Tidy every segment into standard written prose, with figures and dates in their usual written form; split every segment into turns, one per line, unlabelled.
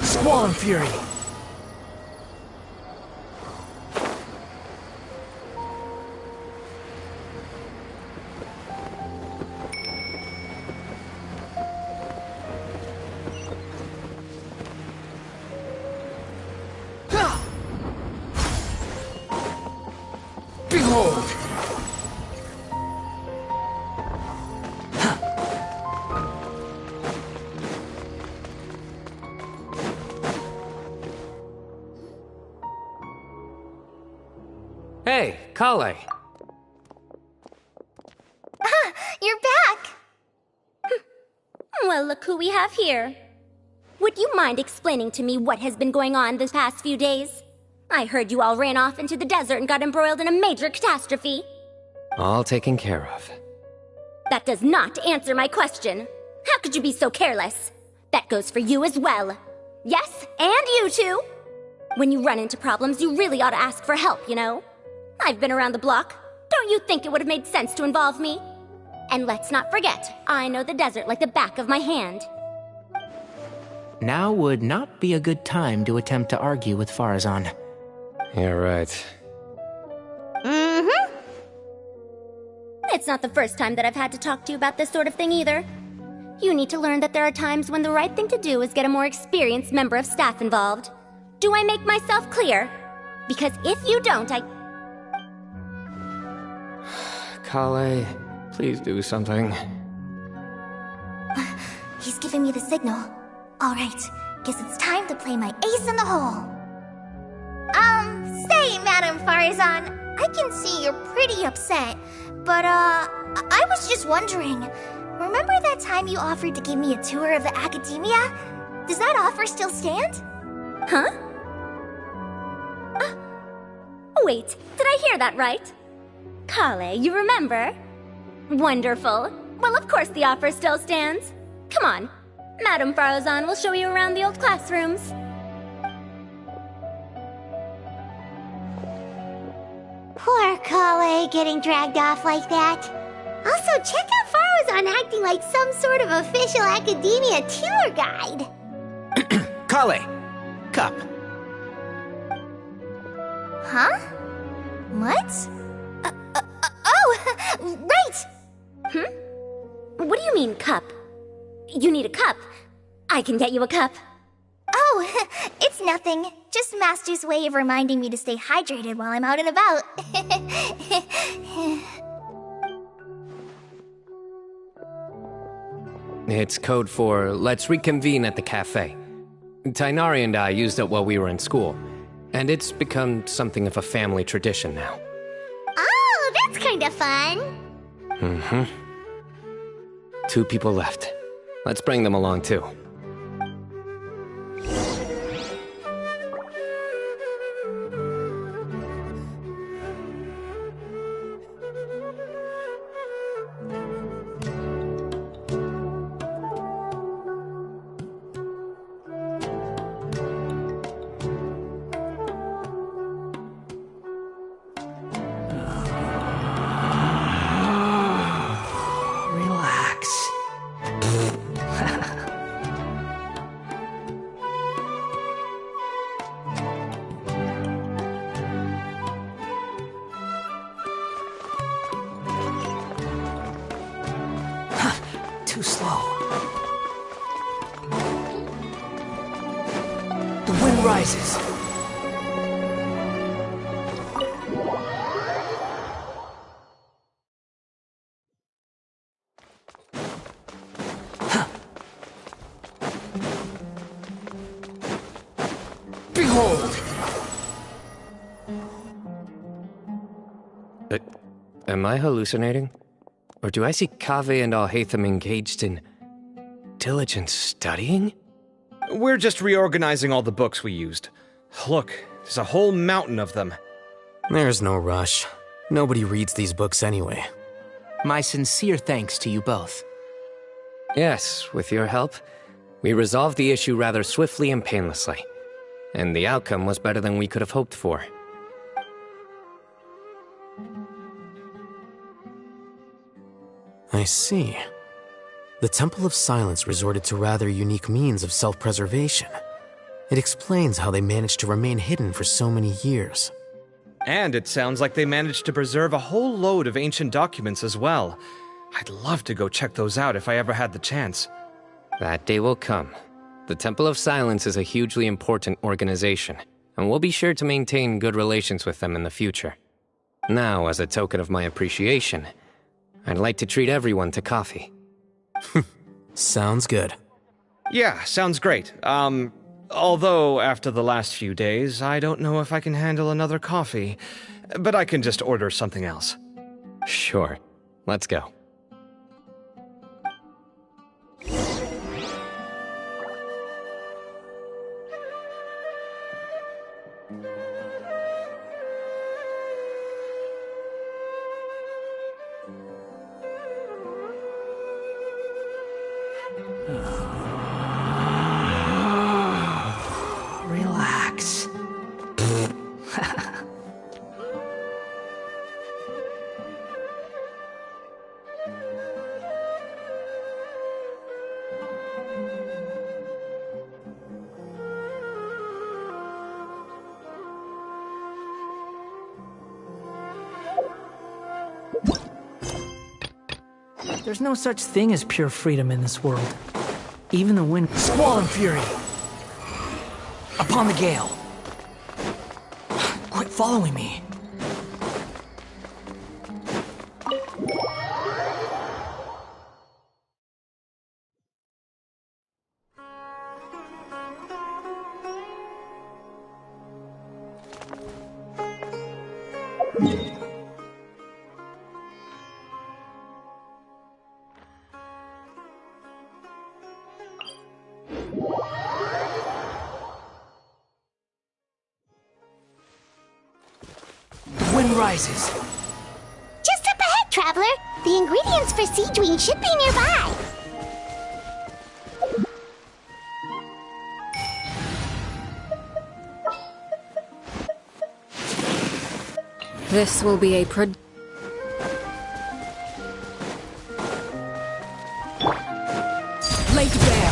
Squall Fury! Behold!
Hey, Kale.
You're back! Well, look who we have here. Would you mind explaining to me what has been going on this past few days? I heard you all ran off into the desert and got embroiled in a major catastrophe.
All taken care of.
That does not answer my question. How could you be so careless? That goes for you as well. Yes, and you too. When you run into problems, you really ought to ask for help, you know? I've been around the block. Don't you think it would have made sense to involve me? And let's not forget, I know the desert like the back of my hand.
Now would not be a good time to attempt to argue with Farazan.
You're right.
Mm-hmm. It's not the first time that I've had to talk to you about this sort of thing either. You need to learn that there are times when the right thing to do is get a more experienced member of staff involved. Do I make myself clear? Because if you don't,
Kale, please do something.
He's giving me the signal. All right, guess it's time to play my ace in the hole. Say, Madam Farazan, I can see you're pretty upset, but, I was just wondering, remember that time you offered to give me a tour of the academia? Does that offer still stand? Huh? Wait, did I hear that right? Kale, you remember? Wonderful. Well, of course the offer still stands. Come on. Madam Farazan will show you around the old classrooms.
Poor Kale getting dragged off like that. Also, check out Farazan acting like some sort of official academia tour guide.
Kale! Cup.
Huh? What? Oh, right! What do you mean, cup? You need a cup. I can get you a cup. Oh, it's nothing. Just Master's way of reminding me to stay hydrated while I'm out and about.
It's code for let's reconvene at the cafe. Tainari and I used it while we were in school, and it's become something of a family tradition now.
Oh, that's kind of fun.
Mm-hmm. 2 people left. Let's bring them along, too.
Relax. Too slow. The wind rises. Behold!
Am I hallucinating? Or do I see Kaveh and Alhaitham engaged in diligent studying?
We're just reorganizing all the books we used. Look, there's a whole mountain of them.
There's no rush. Nobody reads these books anyway.
My sincere thanks to you both.
Yes, with your help, we resolved the issue rather swiftly and painlessly. And the outcome was better than we could have hoped for.
I see. The Temple of Silence resorted to rather unique means of self-preservation. It explains how they managed to remain hidden for so many years.
And it sounds like they managed to preserve a whole load of ancient documents as well. I'd love to go check those out if I ever had the chance.
That day will come. The Temple of Silence is a hugely important organization, and we'll be sure to maintain good relations with them in the future. Now, as a token of my appreciation, I'd like to treat everyone to coffee.
Sounds good.
Yeah, sounds great. Although after the last few days, I don't know if I can handle another coffee, but I can just order something else.
Sure. Let's go.
Relax. There's no such thing as pure freedom in this world. Even the wind. Squall and fury! Upon the gale! Quit following me! The wind rises.
Just up ahead, traveler. The ingredients for Siege Wing should be nearby.
This will be a Lake Bear.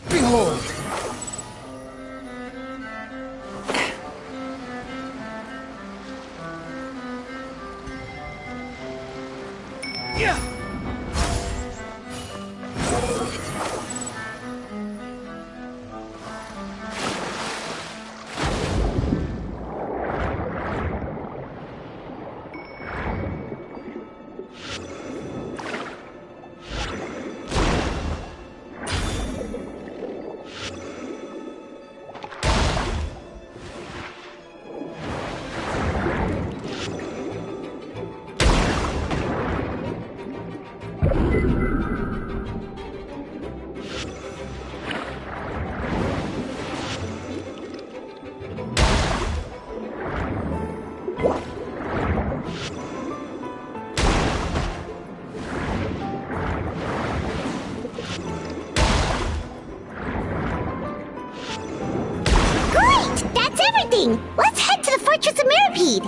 Behold! Yeah!
Great! That's everything! Let's head to the Fortress of Mirapede!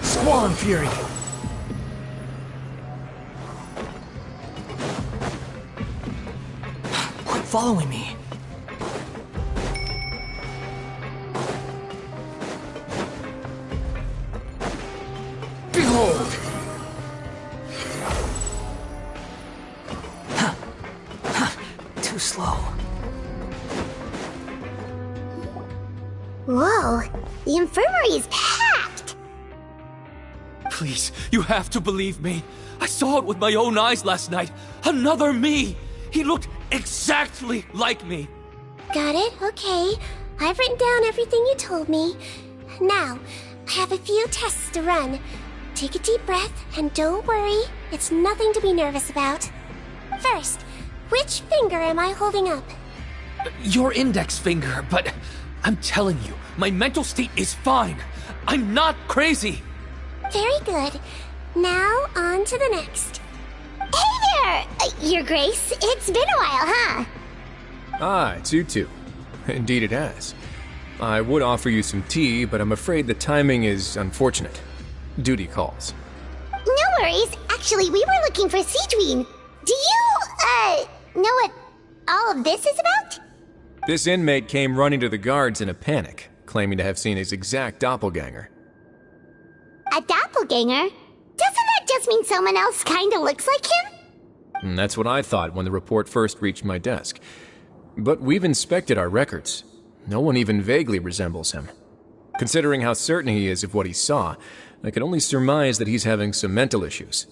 Squall Fury! Quit following me. Behold! Too slow.
Whoa, the infirmary is packed!
Please, you have to believe me. I saw it with my own eyes last night. Another me! He looked exactly like me.
Got it, okay. I've written down everything you told me. Now, I have a few tests to run. Take a deep breath, and don't worry, it's nothing to be nervous about. First, which finger am I holding up?
Your index finger, but I'm telling you, my mental state is fine. I'm not crazy.
Very good. Now, on to the next. Hey there! Your Grace, it's been a while, huh?
Ah, it's you two. Indeed it has. I would offer you some tea, but I'm afraid the timing is unfortunate. Duty calls.
No worries. Actually, we were looking for Sidrine. Do you, know what all of this is about?
This inmate came running to the guards in a panic, claiming to have seen his exact doppelganger.
A doppelganger? Doesn't that just mean someone else kinda looks like him?
And that's what I thought when the report first reached my desk. But we've inspected our records. No one even vaguely resembles him. Considering how certain he is of what he saw, I can only surmise that he's having some mental issues.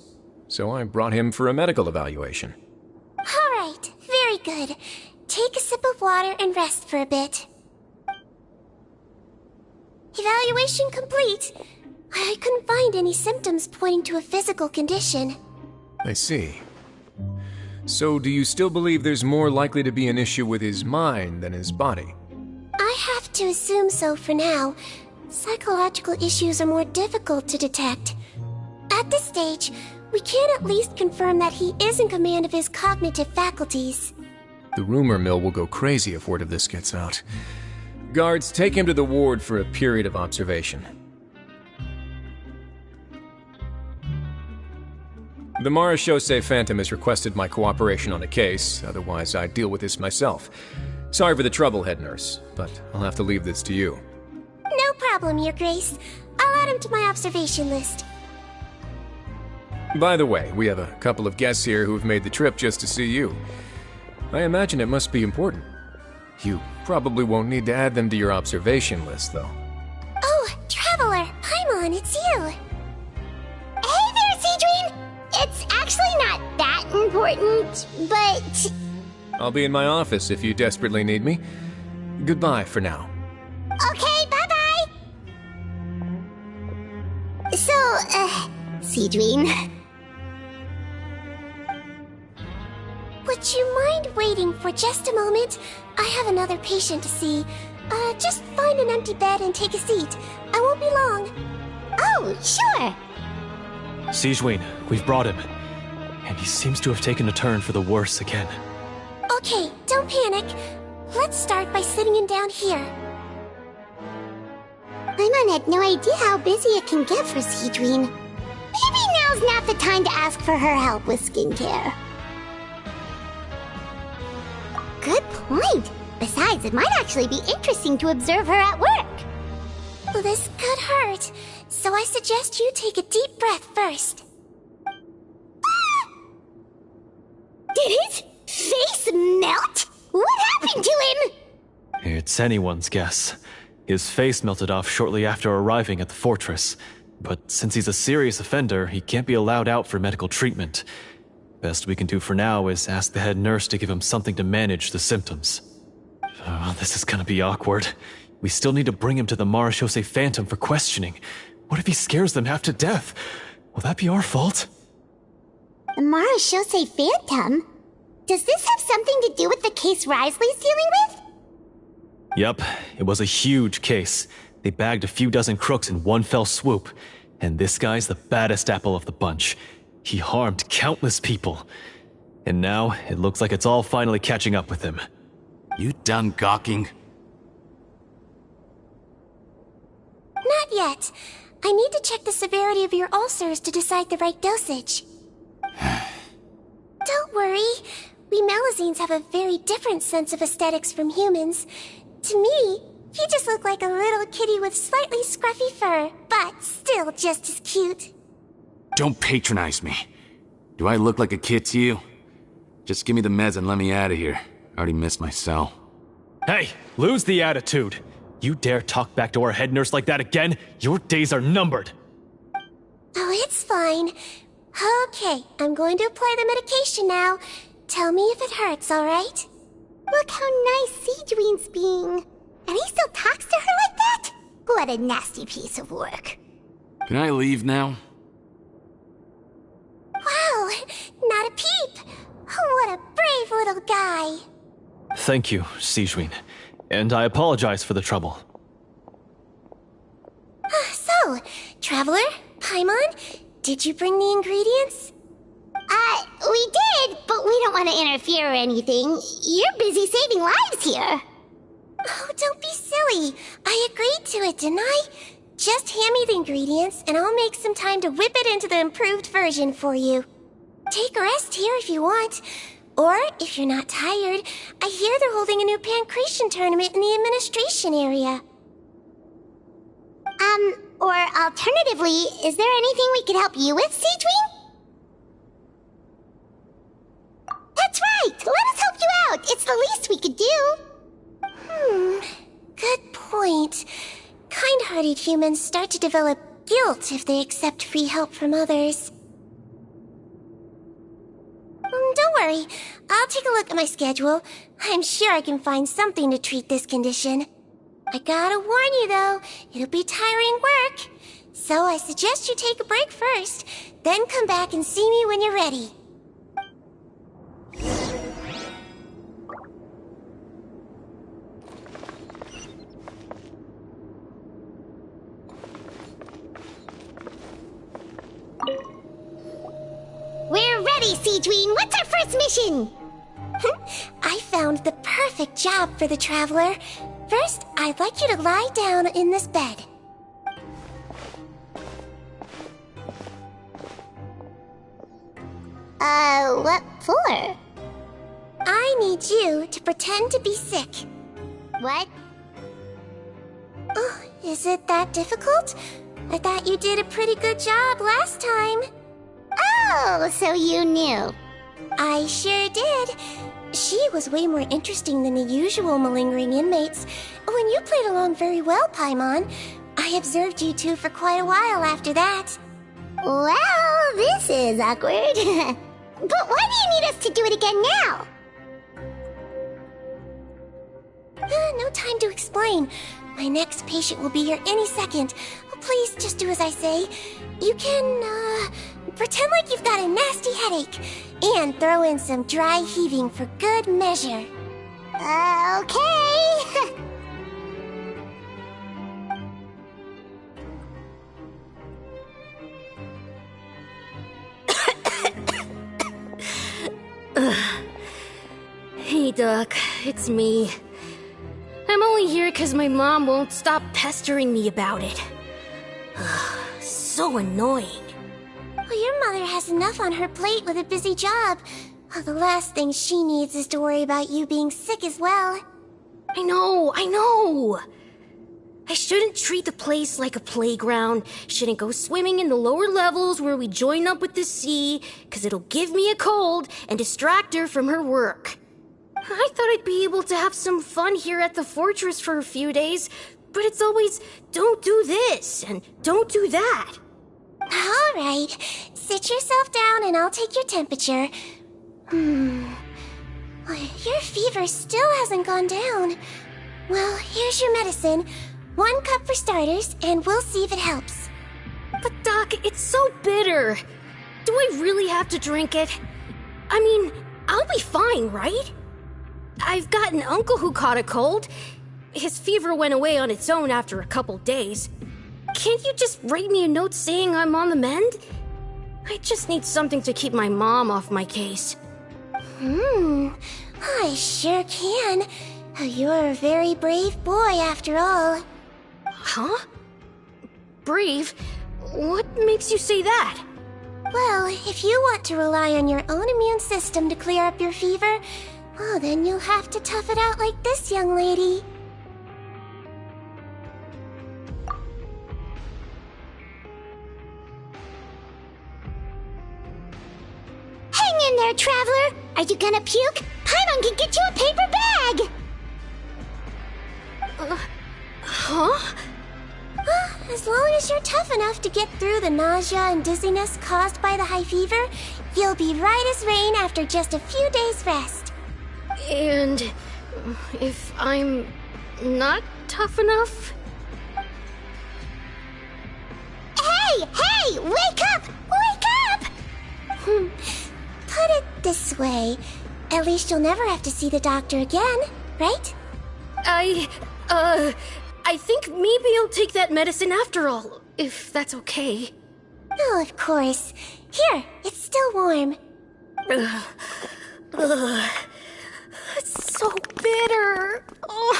So I brought him for a medical evaluation.
Alright, very good. Take a sip of water and rest for a bit. Evaluation complete. I couldn't find any symptoms pointing to a physical condition.
I see. So do you still believe there's more likely to be an issue with his mind than his body?
I have to assume so for now. Psychological issues are more difficult to detect. At this stage, we can at least confirm that he is in command of his cognitive faculties.
The rumor mill will go crazy if word of this gets out. Guards, take him to the ward for a period of observation. The Marechaussee Phantom has requested my cooperation on a case, otherwise I'd deal with this myself. Sorry for the trouble, head nurse, but I'll have to leave this to you.
No problem, Your Grace. I'll add him to my observation list.
By the way, we have a couple of guests here who have made the trip just to see you. I imagine it must be important. You probably won't need to add them to your observation list, though.
Oh, Traveler, Paimon, it's you. Hey there, Sidrine! It's actually not that important, but...
I'll be in my office if you desperately need me. Goodbye for now.
Okay, bye-bye! So, Sidrine... Would you mind waiting for just a moment? I have another patient to see. Just find an empty bed and take a seat. I won't be long. Oh, sure!
Sidrine, we've brought him. And he seems to have taken a turn for the worse again.
Okay, don't panic. Let's start by sitting him down here. Paimon had no idea how busy it can get for Sidrine. Maybe now's not the time to ask for her help with skincare. Good point. Besides, it might actually be interesting to observe her at work. Well, this could hurt, so I suggest you take a deep breath first. Did his face melt? What happened to him?
It's anyone's guess. His face melted off shortly after arriving at the fortress. But since he's a serious offender, he can't be allowed out for medical treatment. Best we can do for now is ask the head nurse to give him something to manage the symptoms. Oh, this is gonna be awkward. We still need to bring him to the Marechaussee Phantom for questioning. What if he scares them half to death? Will that be our fault?
The Marechaussee Phantom? Does this have something to do with the case Wriothesley's dealing with?
Yep, it was a huge case. They bagged a few dozen crooks in one fell swoop, and this guy's the baddest apple of the bunch. He harmed countless people. And now, it looks like it's all finally catching up with him.
You done gawking?
Not yet. I need to check the severity of your ulcers to decide the right dosage. Don't worry. We Melazines have a very different sense of aesthetics from humans. To me, you just look like a little kitty with slightly scruffy fur, but still just as cute.
Don't patronize me. Do I look like a kid to you? Just give me the meds and let me out of here. I already missed my cell.
Hey, lose the attitude. You dare talk back to our head nurse like that again? Your days are numbered.
Oh, it's fine. Okay, I'm going to apply the medication now. Tell me if it hurts, alright?
Look how nice Seedween's being. And he still talks to her like that? What a nasty piece of work.
Can I leave now?
Wow, not a peep. What a brave little guy.
Thank you, Sejuin. And I apologize for the trouble.
So, Traveler, Paimon, did you bring the ingredients?
We did, but we don't want to interfere or anything. You're busy saving lives here.
Oh, don't be silly. I agreed to it, didn't I? Just hand me the ingredients, and I'll make some time to whip it into the improved version for you. Take a rest here if you want. Or, if you're not tired, I hear they're holding a new Pancration tournament in the administration area.
Or alternatively, is there anything we could help you with, Seedween? That's right! Let us help you out! It's the least we could do!
Good point. Kind-hearted humans start to develop guilt if they accept free help from others. Don't worry. I'll take a look at my schedule. I'm sure I can find something to treat this condition. I gotta warn you, though, it'll be tiring work. So I suggest you take a break first, then come back and see me when you're ready.
We're ready, Seedween! What's our first mission?
I found the perfect job for the Traveler. First, I'd like you to lie down in this bed.
What for?
I need you to pretend to be sick.
What?
Oh, is it that difficult? I thought you did a pretty good job last time.
Oh, so you knew.
I sure did. She was way more interesting than the usual malingering inmates. When you played along very well, Paimon, I observed you two for quite a while after that.
Well, this is awkward. But why do you need us to do it again now?
No time to explain. My next patient will be here any second. Please just do as I say. You can, pretend like you've got a nasty headache. And throw in some dry heaving for good measure.
Okay.
Hey, Doc. It's me. I'm only here because my mom won't stop pestering me about it. So annoying.
Well, your mother has enough on her plate with a busy job. The last thing she needs is to worry about you being sick as well.
I know. I shouldn't treat the place like a playground. Shouldn't go swimming in the lower levels where we join up with the sea, because it'll give me a cold and distract her from her work. I thought I'd be able to have some fun here at the fortress for a few days, but it's always, don't do this and don't do that.
All right, sit yourself down and I'll take your temperature. Your fever still hasn't gone down. Well, here's your medicine. 1 cup for starters, and we'll see if it helps.
But Doc, it's so bitter. Do I really have to drink it? I mean, I'll be fine, right? I've got an uncle who caught a cold. his fever went away on its own after a couple days. Can't you just write me a note saying I'm on the mend? I just need something to keep my mom off my case.
I sure can. You're a very brave boy, after all.
Huh? Brave? What makes you say that?
Well, if you want to rely on your own immune system to clear up your fever, well, then you'll have to tough it out like this young lady.
Hang in there, traveler! Are you gonna puke? Paimon can get you a paper bag!
Huh?
As long as you're tough enough to get through the nausea and dizziness caused by the high fever, you'll be right as rain after just a few days' rest.
And if I'm not tough enough?
Hey! Wake up! Wake up!
Put it this way. At least you'll never have to see the doctor again, right?
I think maybe I'll take that medicine after all, if that's okay.
Oh, of course. Here, it's still warm.
It's so bitter.
All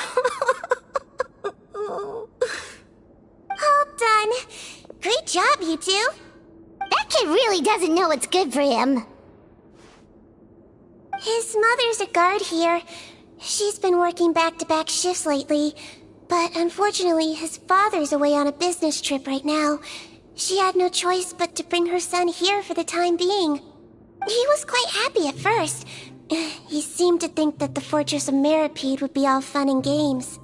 done. Great job, you two.
That kid really doesn't know what's good for him.
His mother's a guard here. She's been working back-to-back shifts lately, but unfortunately his father's away on a business trip right now. She had no choice but to bring her son here for the time being. He was quite happy at first. He seemed to think that the Fortress of Meropide would be all fun and games.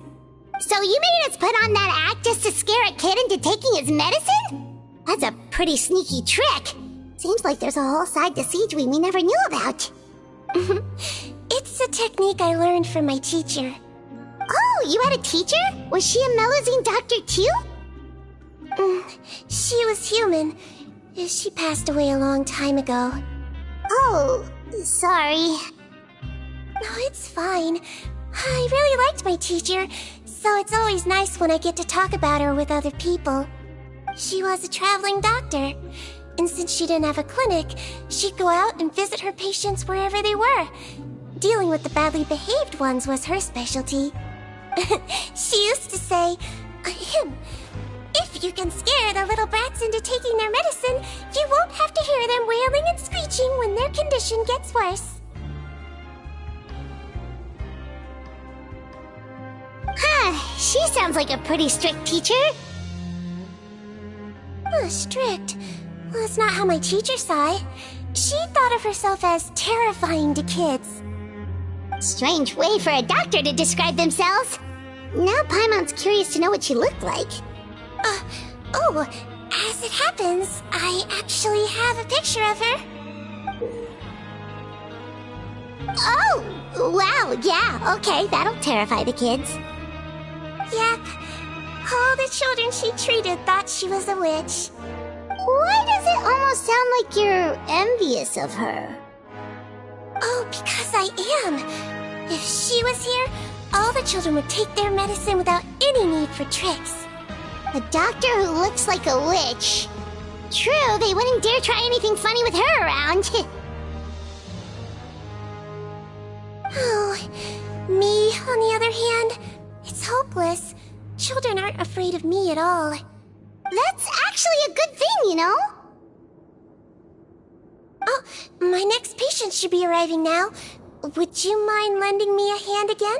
So you made us put on that act just to scare a kid into taking his medicine? That's a pretty sneaky trick. Seems like there's a whole side to Siegeween we never knew about.
It's a technique I learned from my teacher.
Oh, you had a teacher? Was she a Melusine doctor too?
She was human. She passed away a long time ago.
Oh, sorry.
No, it's fine. I really liked my teacher, so it's always nice when I get to talk about her with other people. She was a traveling doctor, and since she didn't have a clinic, she'd go out and visit her patients wherever they were. Dealing with the badly behaved ones was her specialty. She used to say, if you can scare the little brats into taking their medicine, you won't have to hear them wailing and screeching when their condition gets worse.
She sounds like a pretty strict teacher.
Strict? Well, that's not how my teacher saw it. She thought of herself as terrifying to kids.
Strange way for a doctor to describe themselves. Now Paimon's curious to know what she looked like.
As it happens, I actually have a picture of her.
Oh, wow, yeah, okay, that'll terrify the kids.
Yep. All the children she treated thought she was a witch.
Why does it almost sound like you're envious of her?
Oh, because I am. If she was here, all the children would take their medicine without any need for tricks.
A doctor who looks like a witch. True, they wouldn't dare try anything funny with her around.
Oh, me, on the other hand, it's hopeless. Children aren't afraid of me at all.
That's actually a good thing, you know?
Oh, my next patient should be arriving now. Would you mind lending me a hand again?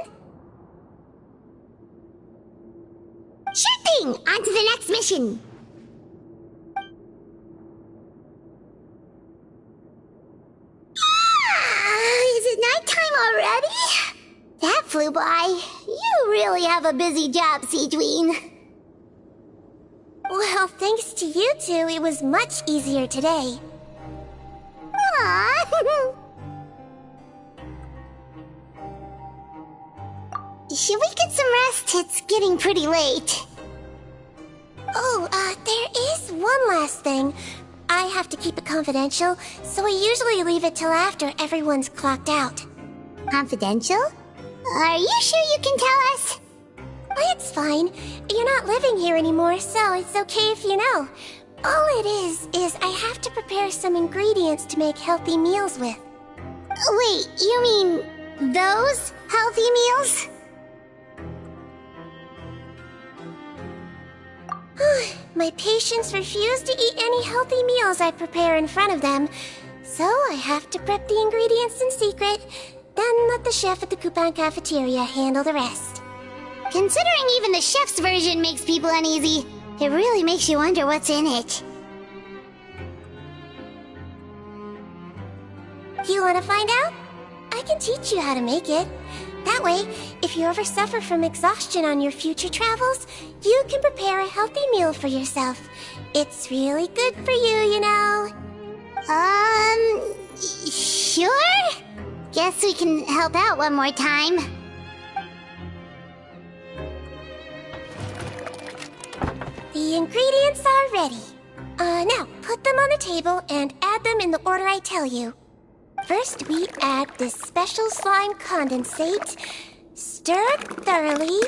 Sure thing! On to the next mission! Is it nighttime already? That flew by. You really have a busy job, Siegeween.
Well, thanks to you two, it was much easier today.
Aww. Should we get some rest? It's getting pretty late.
Oh, there is one last thing. I have to keep it confidential, so I usually leave it till after everyone's clocked out.
Confidential? Are you sure you can tell us?
It's fine. You're not living here anymore, so it's okay if you know. All it is I have to prepare some ingredients to make healthy meals with.
Wait, you mean those healthy meals?
My patients refuse to eat any healthy meals I prepare in front of them, so I have to prep the ingredients in secret, then let the chef at the Coupon cafeteria handle the rest.
Considering even the chef's version makes people uneasy, it really makes you wonder what's in it.
You want to find out? I can teach you how to make it. That way, if you ever suffer from exhaustion on your future travels, you can prepare a healthy meal for yourself. It's really good for you, you know.
Sure? Guess we can help out one more time.
The ingredients are ready. Now, put them on the table and add them in the order I tell you. First, we add this special slime condensate, stir it thoroughly,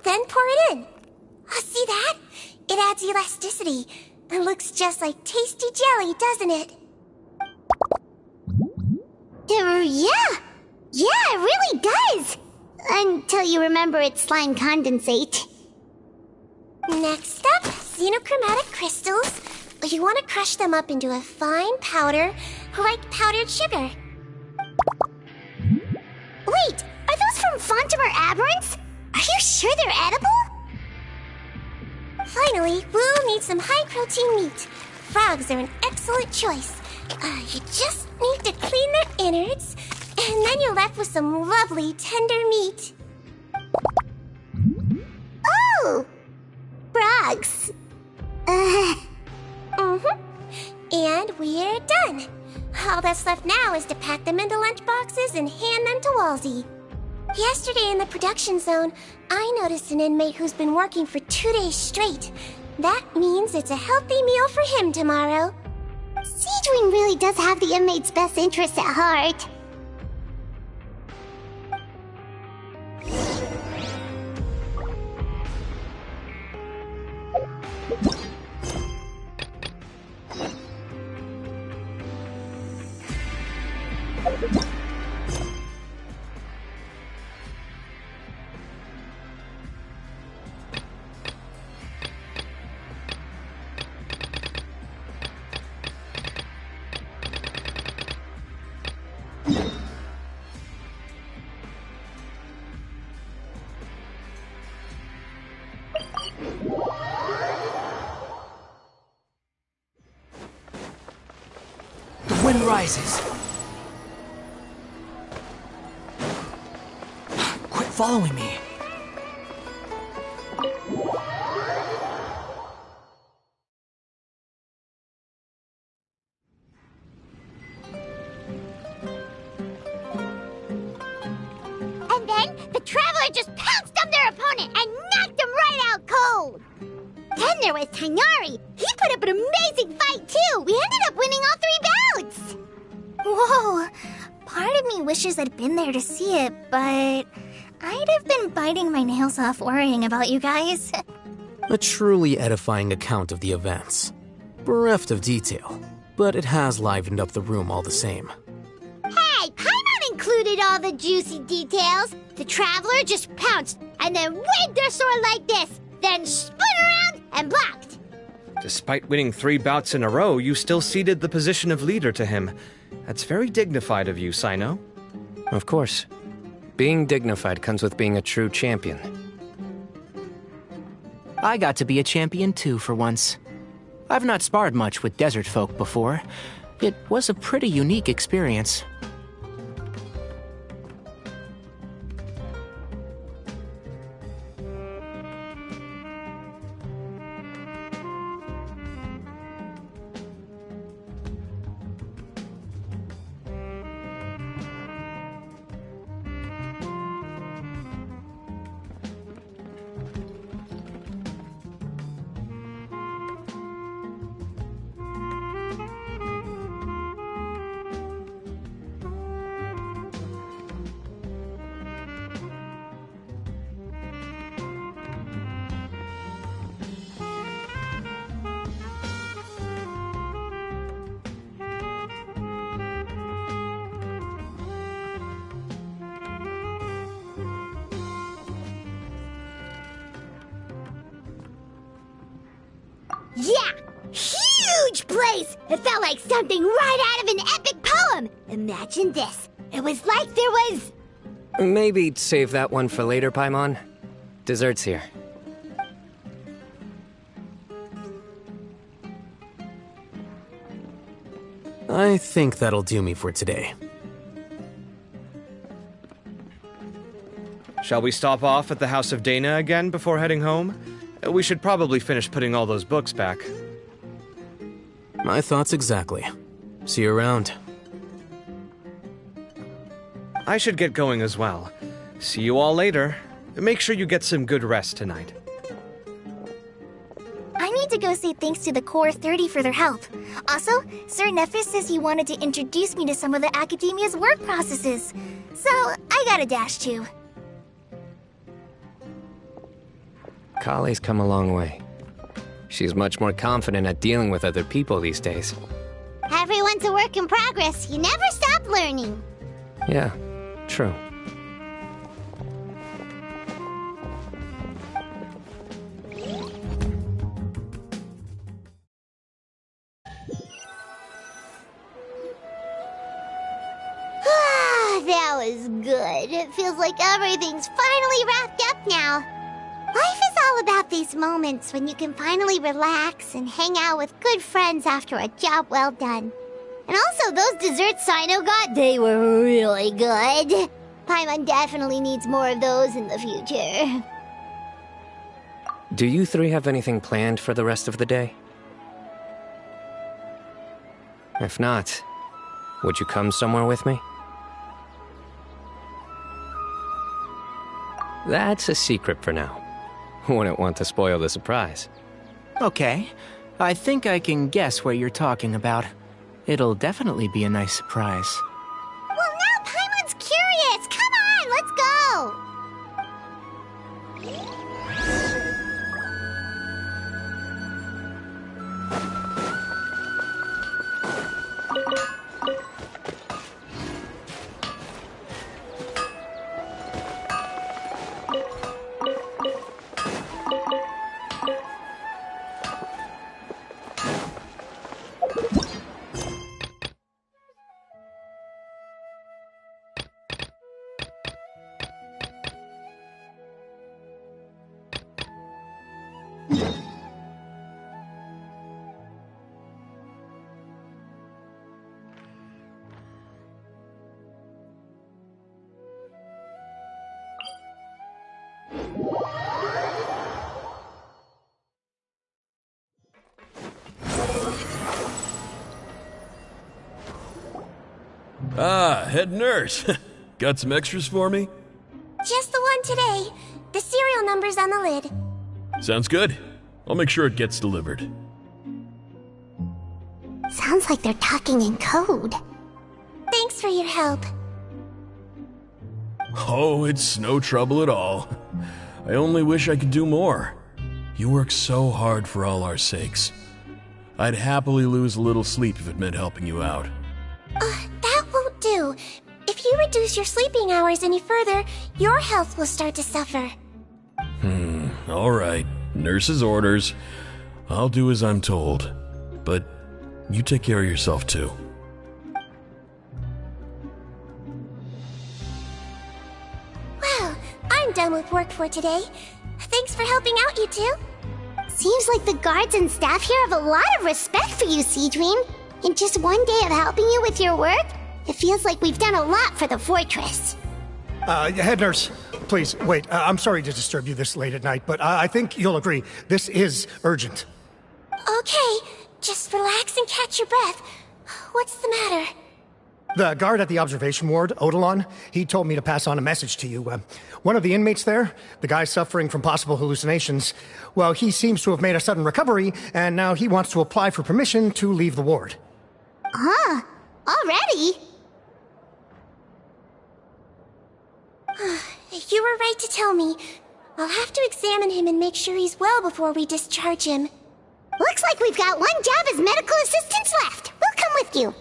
then pour it in. Oh, see that? It adds elasticity. It looks just like tasty jelly, doesn't it?
Yeah, it really does. Until you remember it's slime condensate.
Next up, xenochromatic crystals. You want to crush them up into a fine powder, like powdered sugar.
Wait, are those from Fontimer Aberrants? Are you sure they're edible?
Finally, we'll need some high-protein meat. Frogs are an excellent choice. You just need to clean their innards, and then you're left with some lovely, tender meat.
Oh! Frogs.
And we're done. All that's left now is to pack them into lunchboxes and hand them to Walsey. Yesterday in the production zone, I noticed an inmate who's been working for 2 days straight. That means it's a healthy meal for him tomorrow.
Siegewing really does have the inmate's best interests at heart.
The wind rises. Quit following me.
And then the Traveler just pounced on their opponent and knocked him right out cold. Then there was Tighnari. He put up an amazing fight too. We ended up winning all 3 bouts.
Whoa. Part of me wishes I'd been there to see it, but I'd have been biting my nails off worrying about you guys.
A truly edifying account of the events. Bereft of detail, but it has livened up the room all the same.
Hey, Paimon included all the juicy details. The Traveler just pounced and then waved their sword like this, then spun around and blocked.
Despite winning 3 bouts in a row, you still ceded the position of leader to him. That's very dignified of you, Cyno.
Of course. Being dignified comes with being a true champion.
I got to be a champion too for once. I've not sparred much with desert folk before. It was a pretty unique experience.
Yeah! Huge place! It felt like something right out of an epic poem! Imagine this. It was like there was...
Maybe save that one for later, Paimon. Dessert's here.
I think that'll do me for today.
Shall we stop off at the House of Dana again before heading home? We should probably finish putting all those books back.
My thoughts exactly. See you around.
I should get going as well. See you all later. Make sure you get some good rest tonight.
I need to go say thanks to the Core 30 for their help. Also, Sir Nephis says he wanted to introduce me to some of the Academia's work processes. So, I gotta dash too.
Kali's come a long way. She's much more confident at dealing with other people these days.
Everyone's a work in progress. You never stop learning.
Yeah, true.
That was good. It feels like everything's finally wrapped up now. Life is all about these moments when you can finally relax and hang out with good friends after a job well done. And also, those desserts Sino got, they were really good. Paimon definitely needs more of those in the future.
Do you three have anything planned for the rest of the day? If not, would you come somewhere with me? That's a secret for now. Wouldn't want to spoil the surprise.
Okay. I think I can guess what you're talking about. It'll definitely be a nice surprise.
Well, now Paimon's curious. Come on, let's go.
Ah, head nurse. Got some extras for me?
Just the one today. The serial number's on the lid.
Sounds good. I'll make sure it gets delivered.
Sounds like they're talking in code.
Thanks for your help.
Oh, it's no trouble at all. I only wish I could do more. You work so hard for all our sakes. I'd happily lose a little sleep if it meant helping you out.
That won't do. If you reduce your sleeping hours any further, your health will start to suffer.
All right. Nurse's orders. I'll do as I'm told. But you take care of yourself too.
Well, I'm done with work for today. Thanks for helping out, you two.
Seems like the guards and staff here have a lot of respect for you, Seedream. In just one day of helping you with your work, it feels like we've done a lot for the fortress.
Head nurse, please, wait. I'm sorry to disturb you this late at night, but I think you'll agree, this is urgent.
Okay, just relax and catch your breath. What's the matter?
The guard at the observation ward, Odilon, he told me to pass on a message to you. One of the inmates there, the guy suffering from possible hallucinations, well, he seems to have made a sudden recovery, and now he wants to apply for permission to leave the ward.
Huh? Already?
You were right to tell me. I'll have to examine him and make sure he's well before we discharge him.
Looks like we've got one job as medical assistants left. We'll come with you.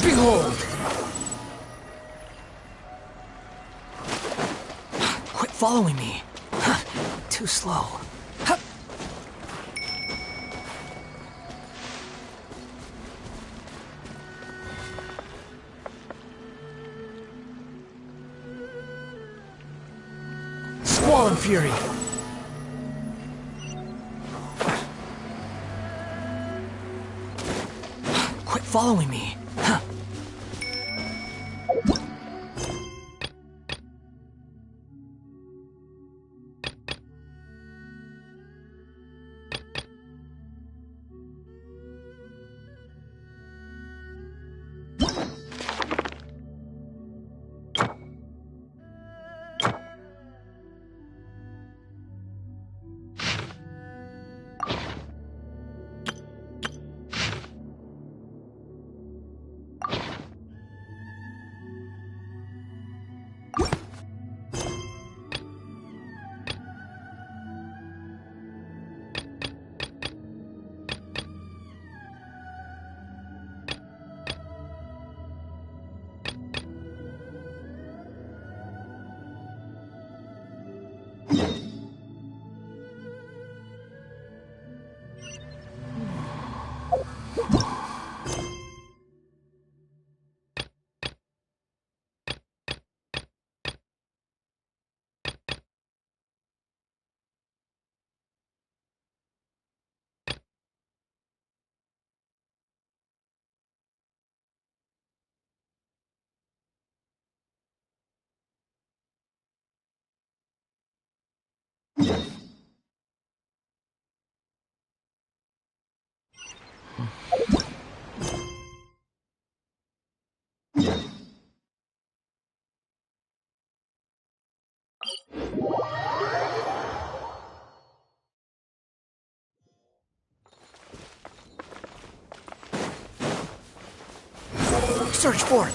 Behold! Quit following me. Too slow. Fury. Quit following me. Huh. Search for it.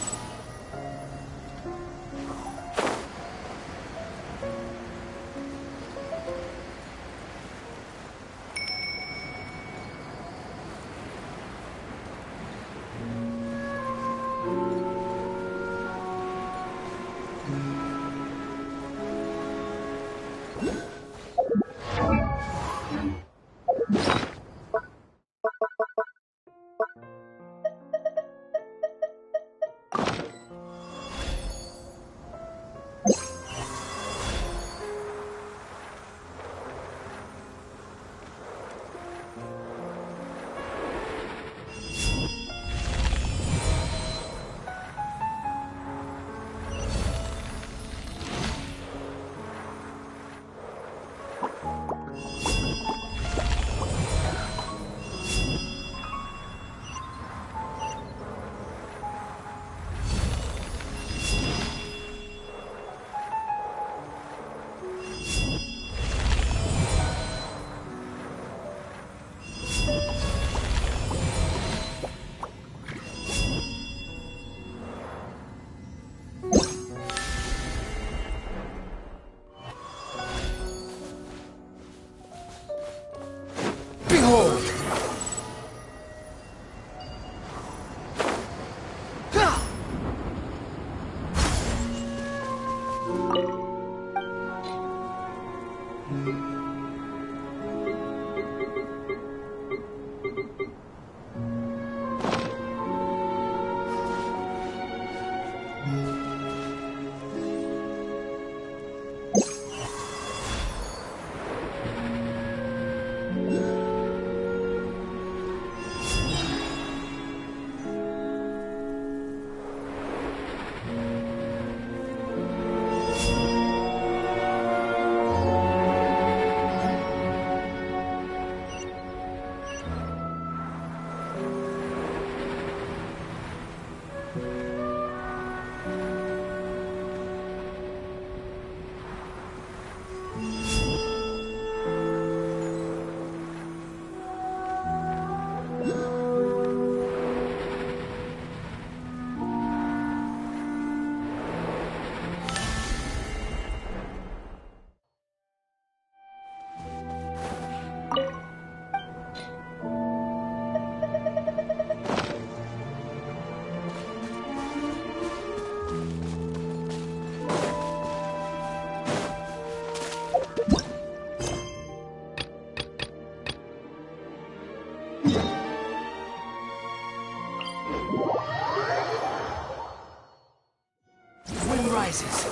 Wind rises.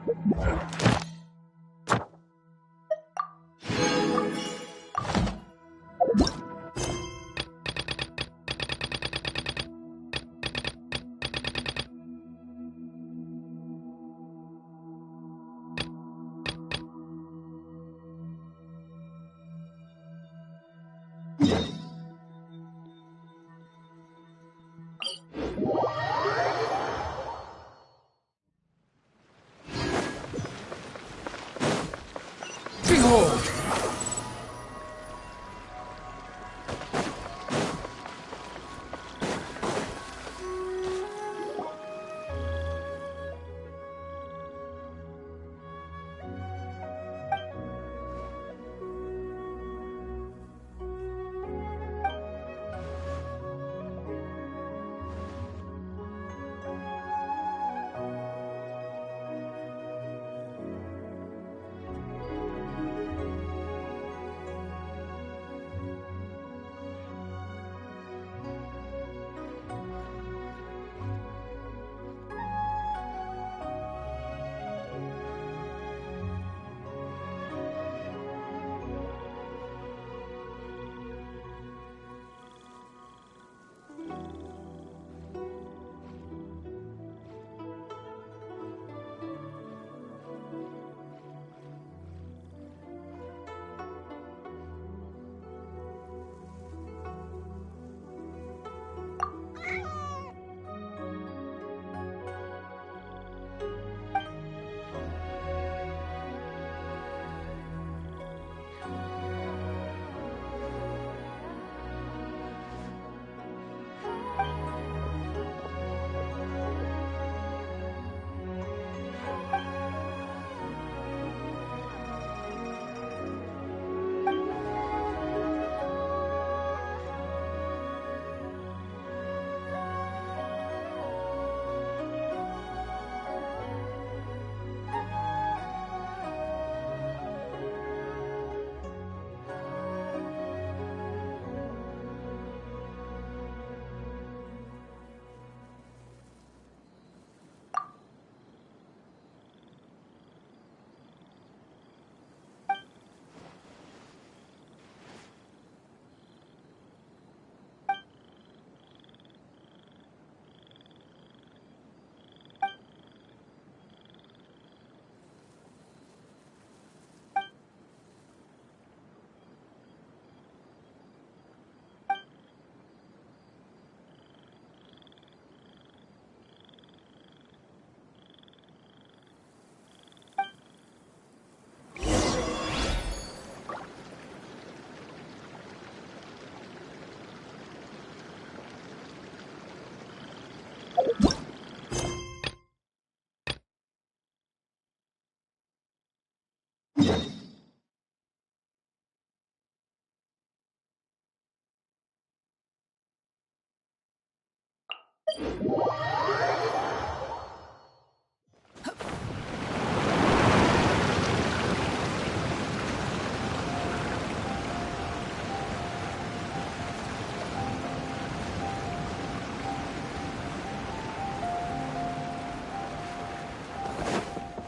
Behold!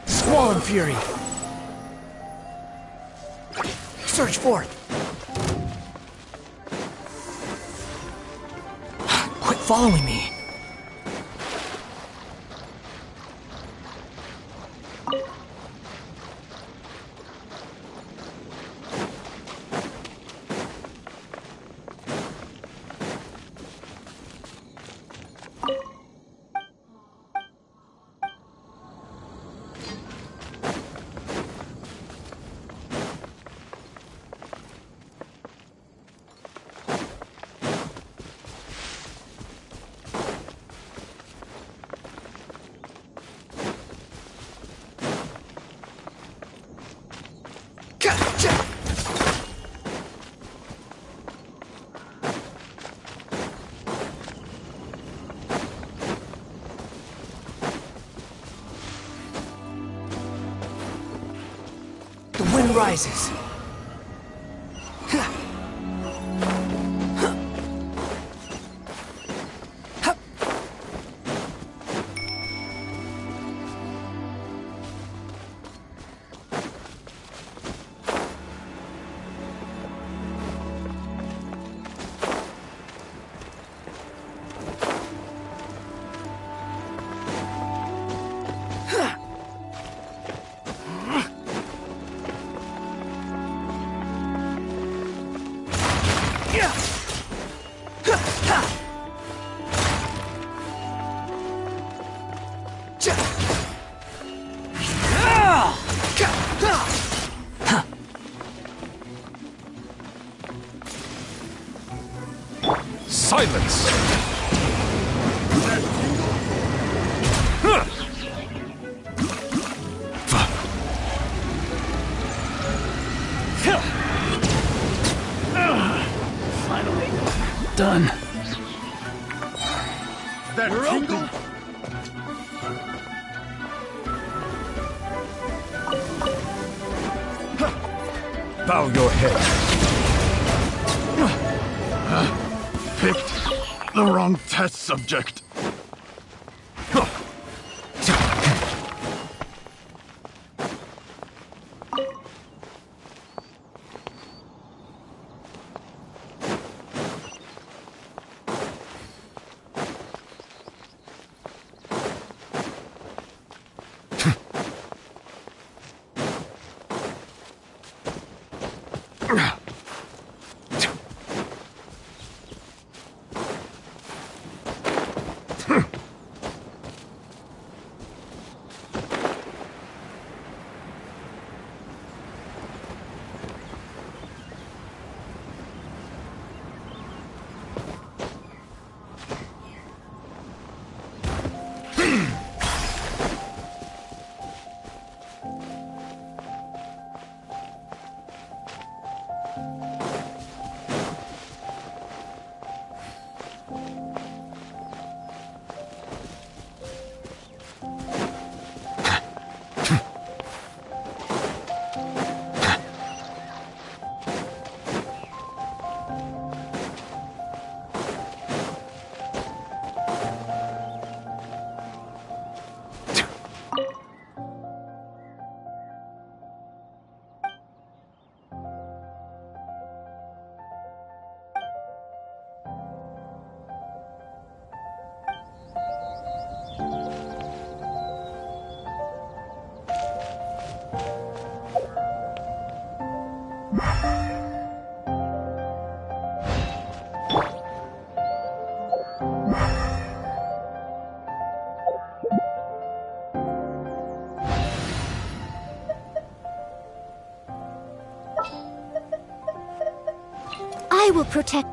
Squall Fury! Search forth! Quit following me! The wind rises.
Silence!
Finally done.
That tingle? Bow your head.
Picked the wrong test subject.
I will protect.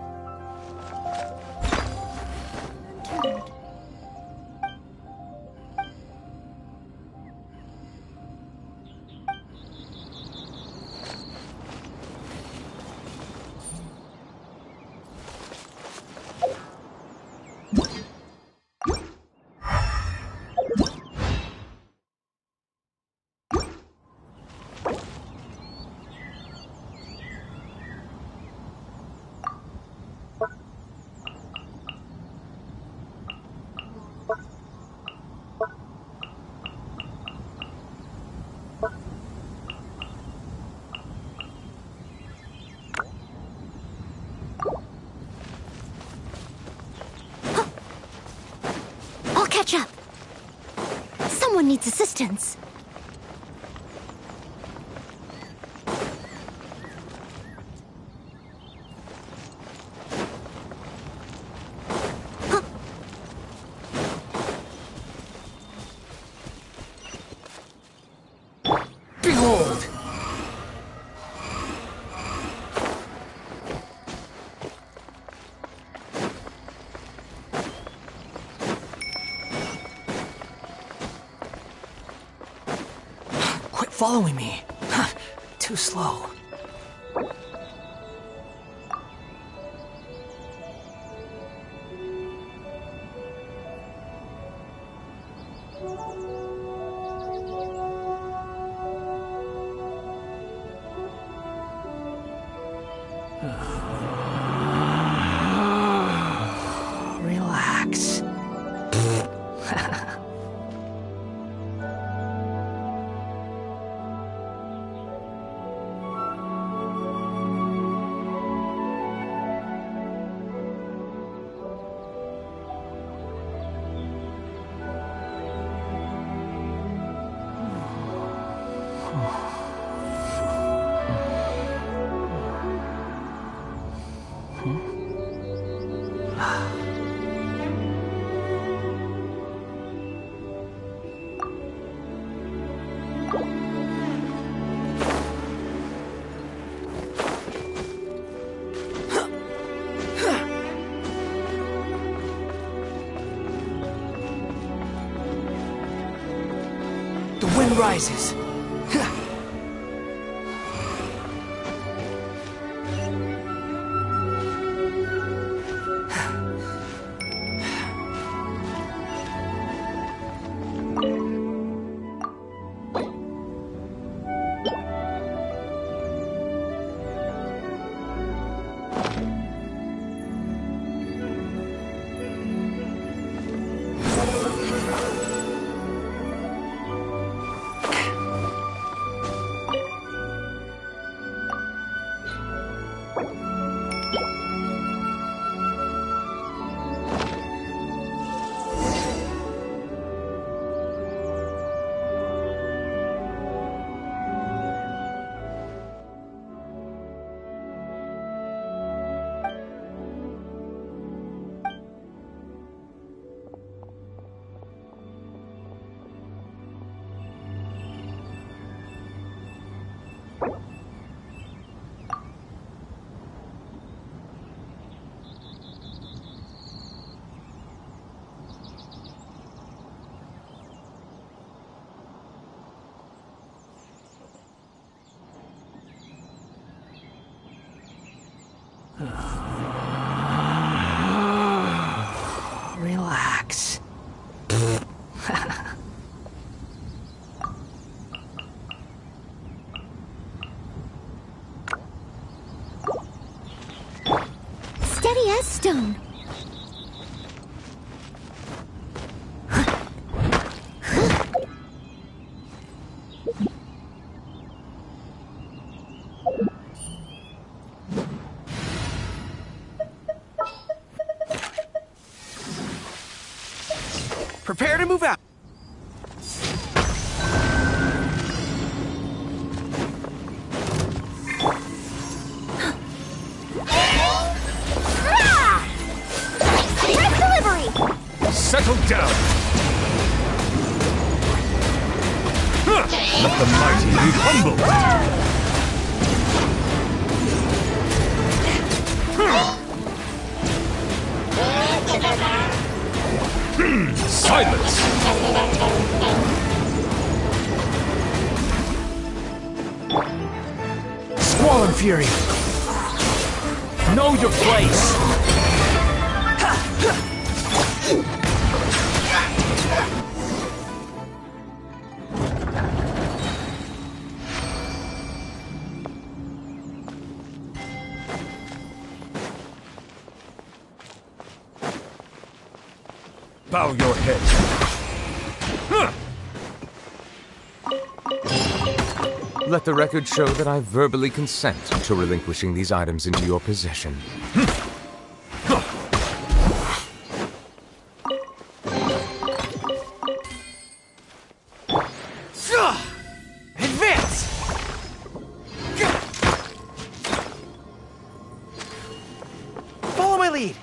I'll catch up. Someone needs assistance.
Behold! Quit following me. Too slow. Relax. The wind rises. Relax.
Steady as stone.
Prepare to move out.
Press delivery!
Settle down! Let the mighty be humbled! Silence!
Squall and Fury! Know your place!
Bow your head.
Let the record show that I verbally consent to relinquishing these items into your possession.
Advance! Follow my lead.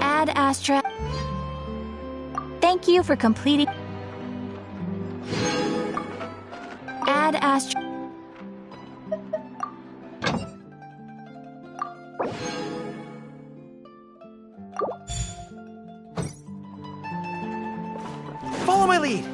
Ad Astra. Thank you for completing. Ad Astra.
Follow my lead.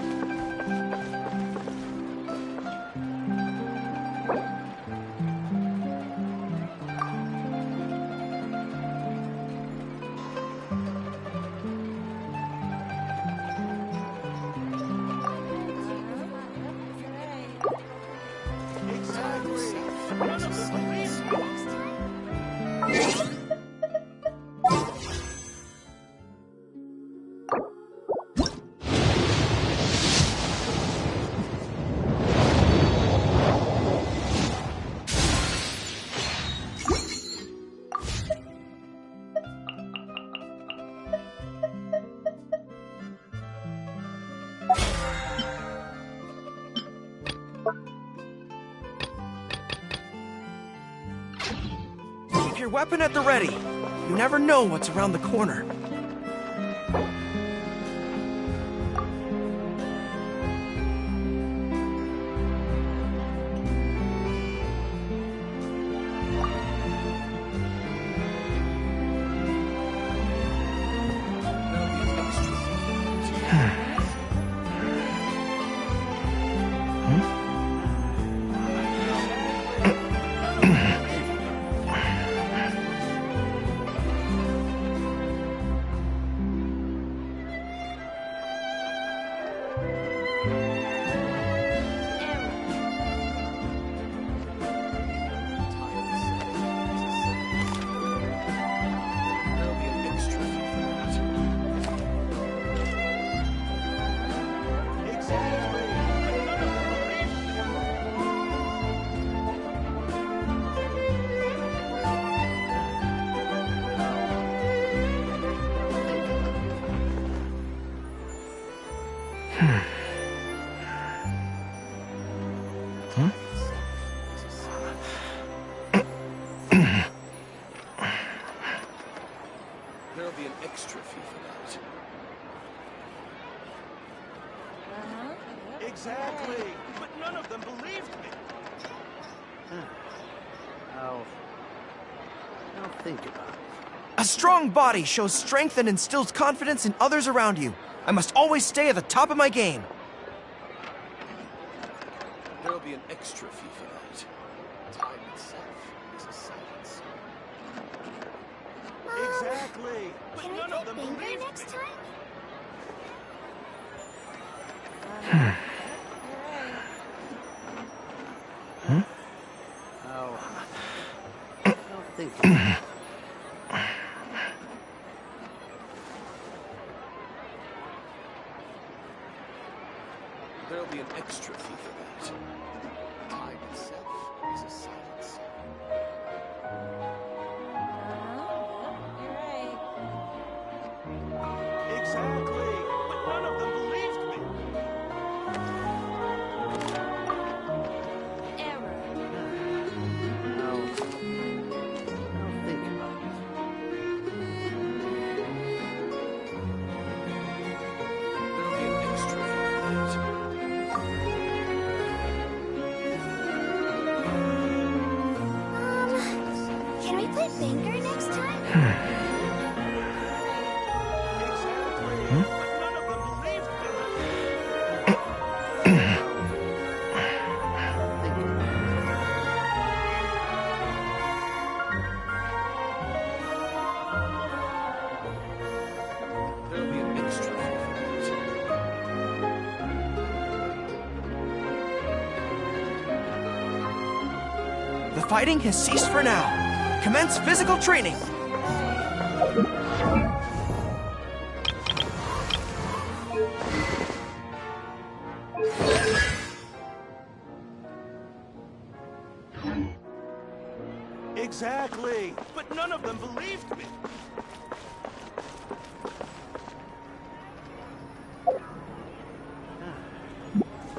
Keep your weapon at the ready. You never know what's around the corner.
There'll be an extra fee for that.
Exactly. But none of them believed me.
I'll think about it.
A strong body shows strength and instills confidence in others around you. I must always stay at the top of my game.
There'll be an extra fee for that. Time itself is a silence.
Exactly. But
Can
none
we
of them
play
believed
bingo
me.
next time?
I'll think about it.
There'll be an extra fee for that. Time itself is a silence.
Exactly. But none of them believed me.
I'll think about it.
There'll be an extra fee for that.
Can we play bingo next time?
There'll be an extra fee for that.
The fighting has ceased for now. Commence physical training. Exactly. But none of them believed me.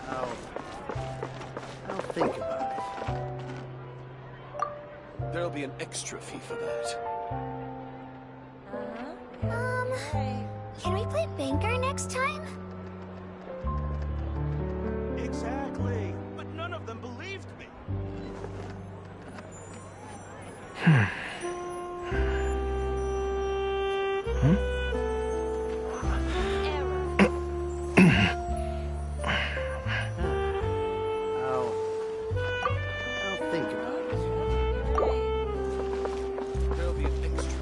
I'll think about it.
There'll be an extra fee for that.
Can we play bingo next time?
Exactly. But none of them believed me.
I'll think about it.
There'll be an extra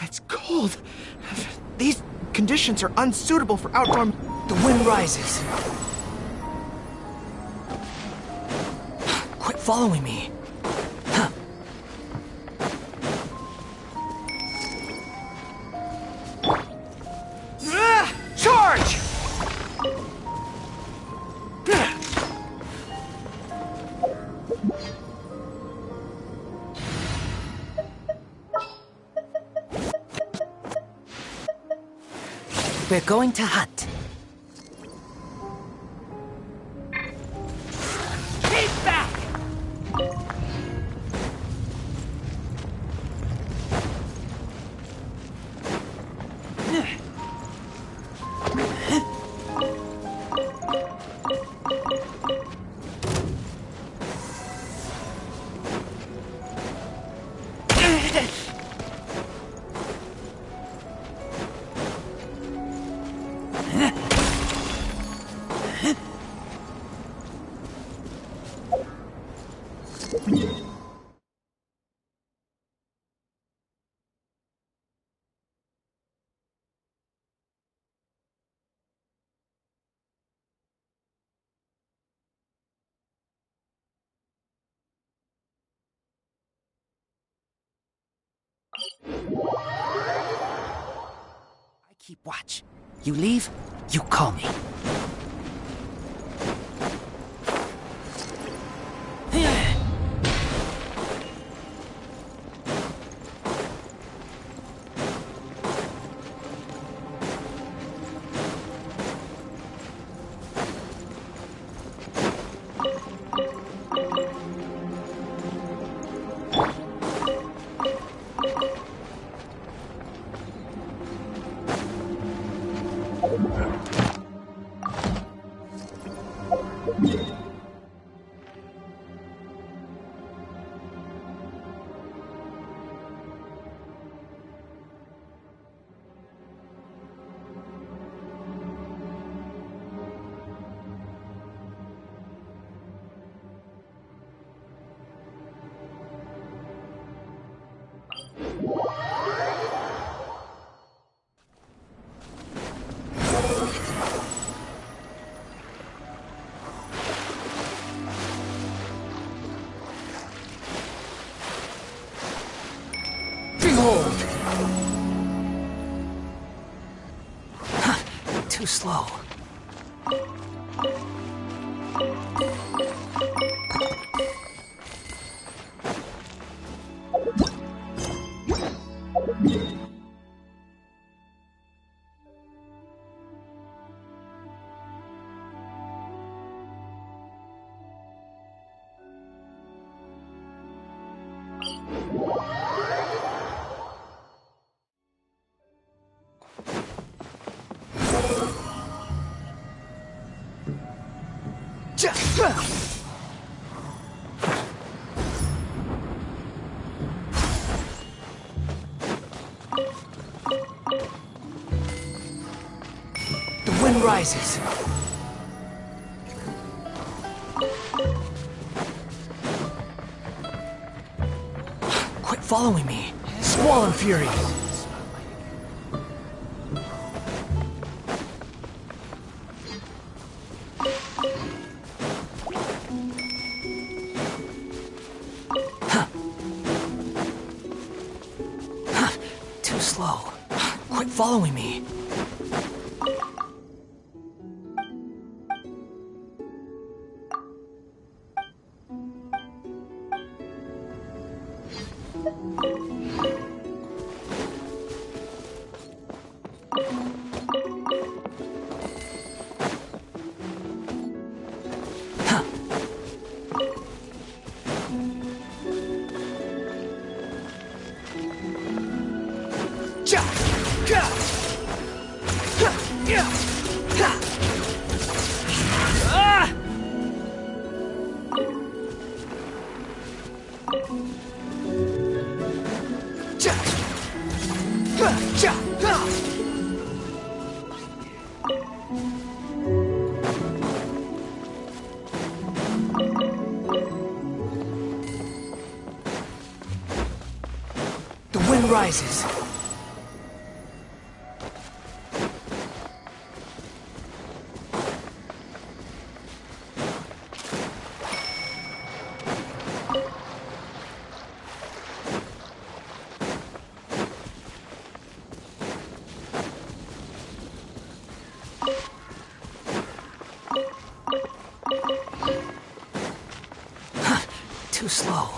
It's cold. These conditions are unsuitable for outdoor. The wind rises. Quit following me.
We're going to hunt.
Keep back!
I keep watch. You leave, you call me. Behold! Too slow. The wind rises. Quit following me. Squall and Fury. Too slow. Quit following me. The wind rises. Too slow.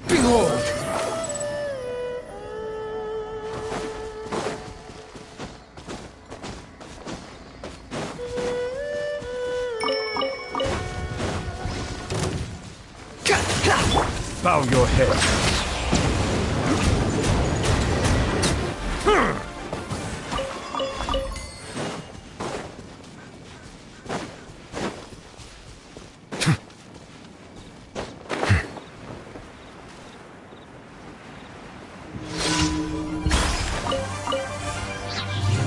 Behold!
Bow your head.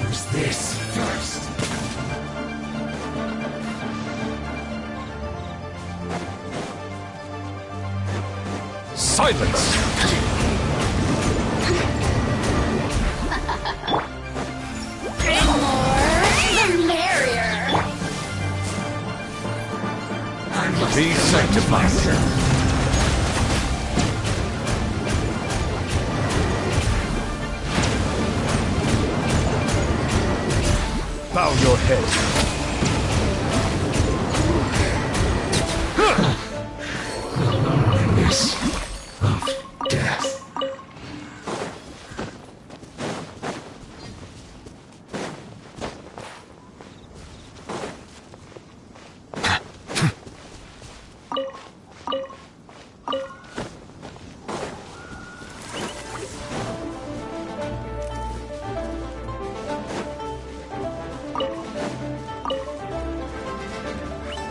Use this first.
Silence!
The merrier.
Be sanctified. Bow your head.
Yes. Of death.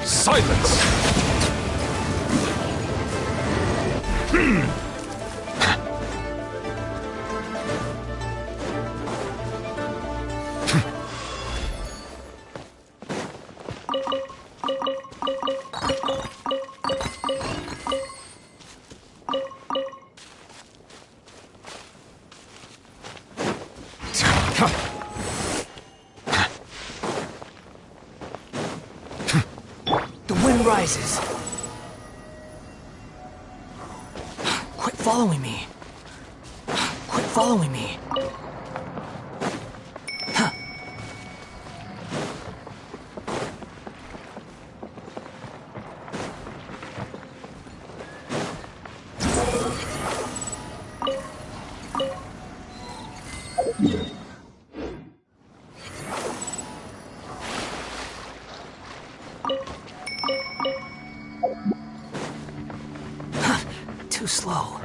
Silence!
The wind rises. Quit following me. Quit following me. Huh. Too slow.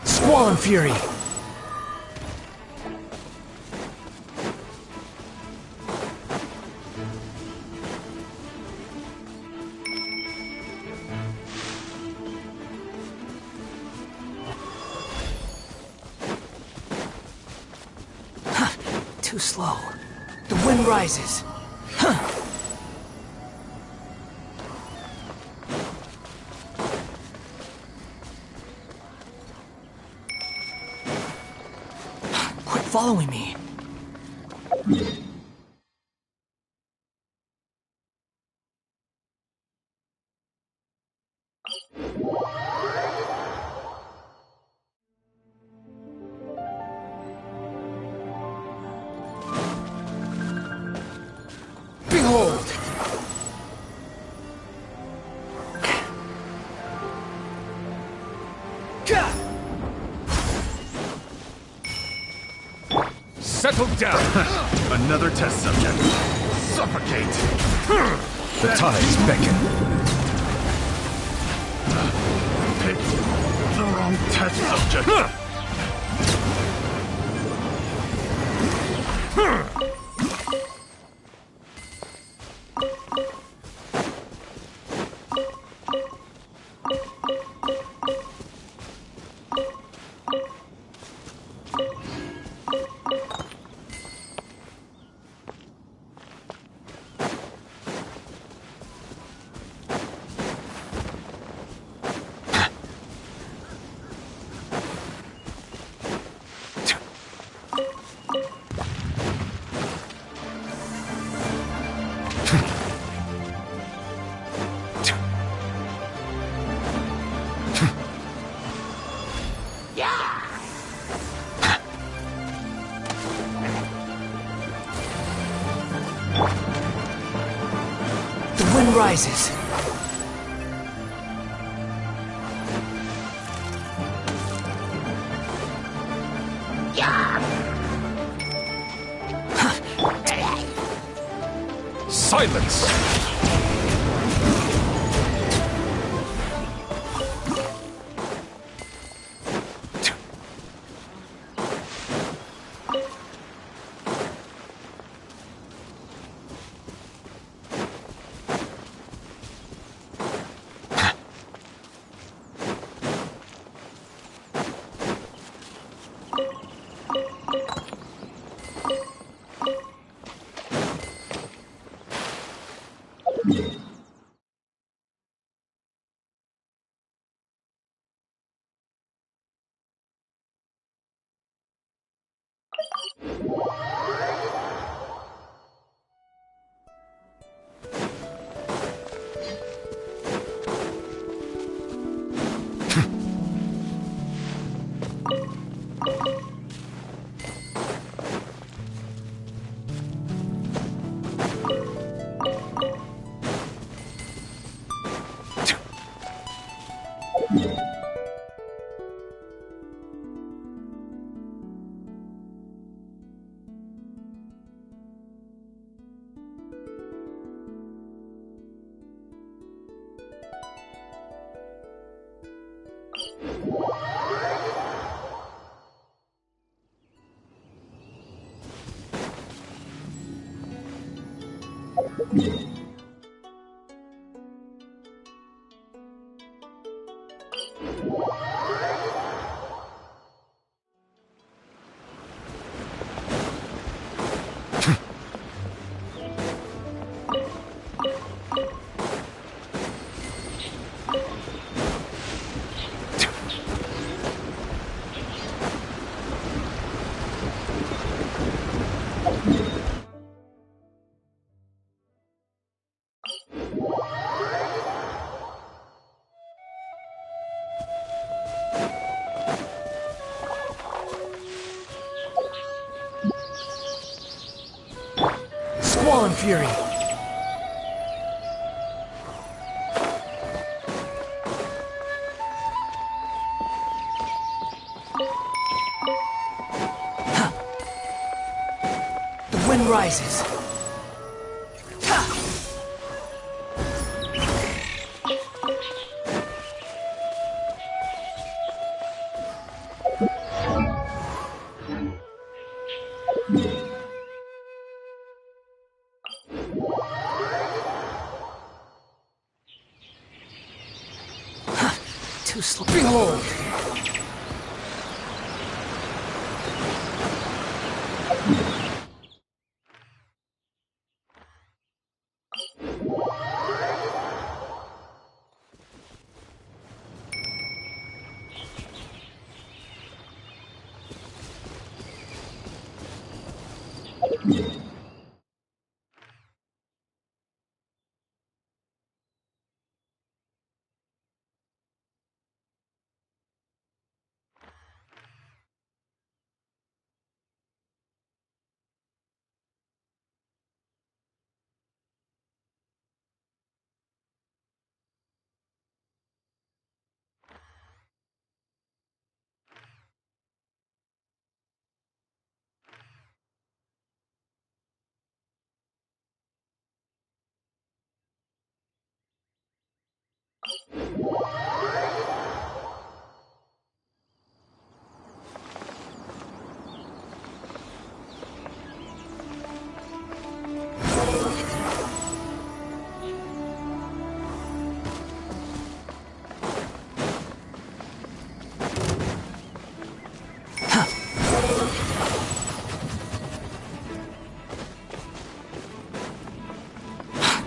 Squall and Fury! Too slow. The wind rises. Huh. Quit following me. Behold!
Settle down! Another test subject. Suffocate! The tides beckon. Picked the wrong test subject.
The wind rises.
Silence!
Squall and Fury. The wind rises. Too slow. Behold!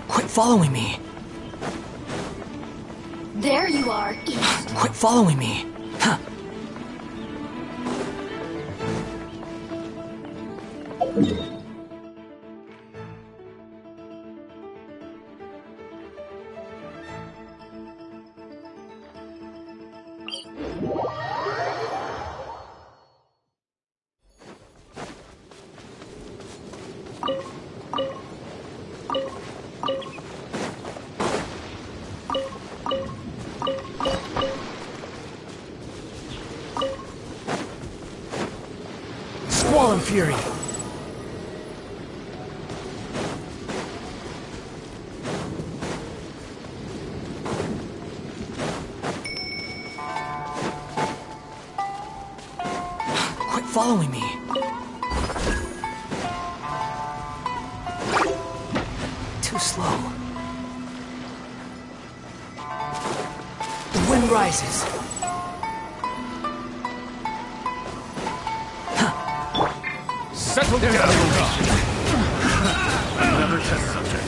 Quit following me.
There you are, East.
Quit following me. Huh. Squall and Fury. Quit following me. Too slow. The wind rises.
Settle down. Another test subject.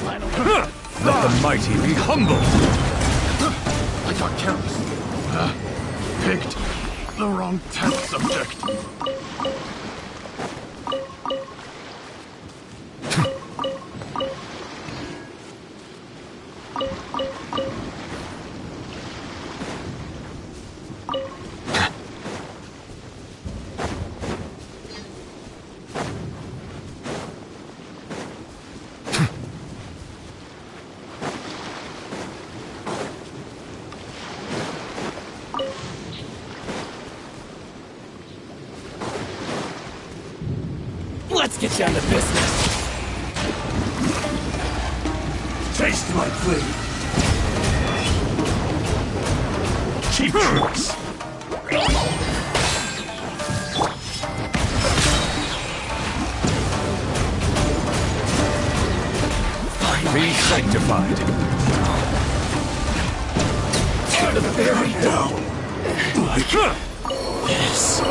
Let the mighty be humble. I got careless. Picked the wrong test subject.
Let's get down to business.
Taste my blade. Cheap tricks. Be sanctified.
To the very
down. Like
this.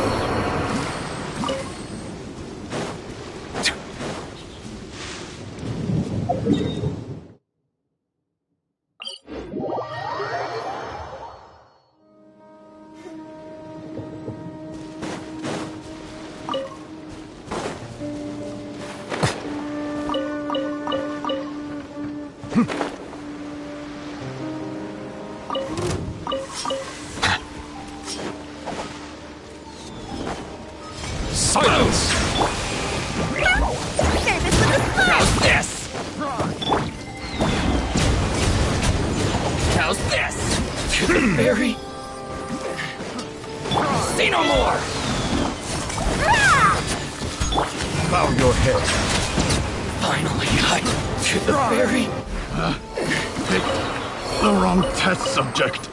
Silence!
How's this? How's this? To the very... Say no more!
Bow your head.
Finally, to the very...
Picked the wrong test subject.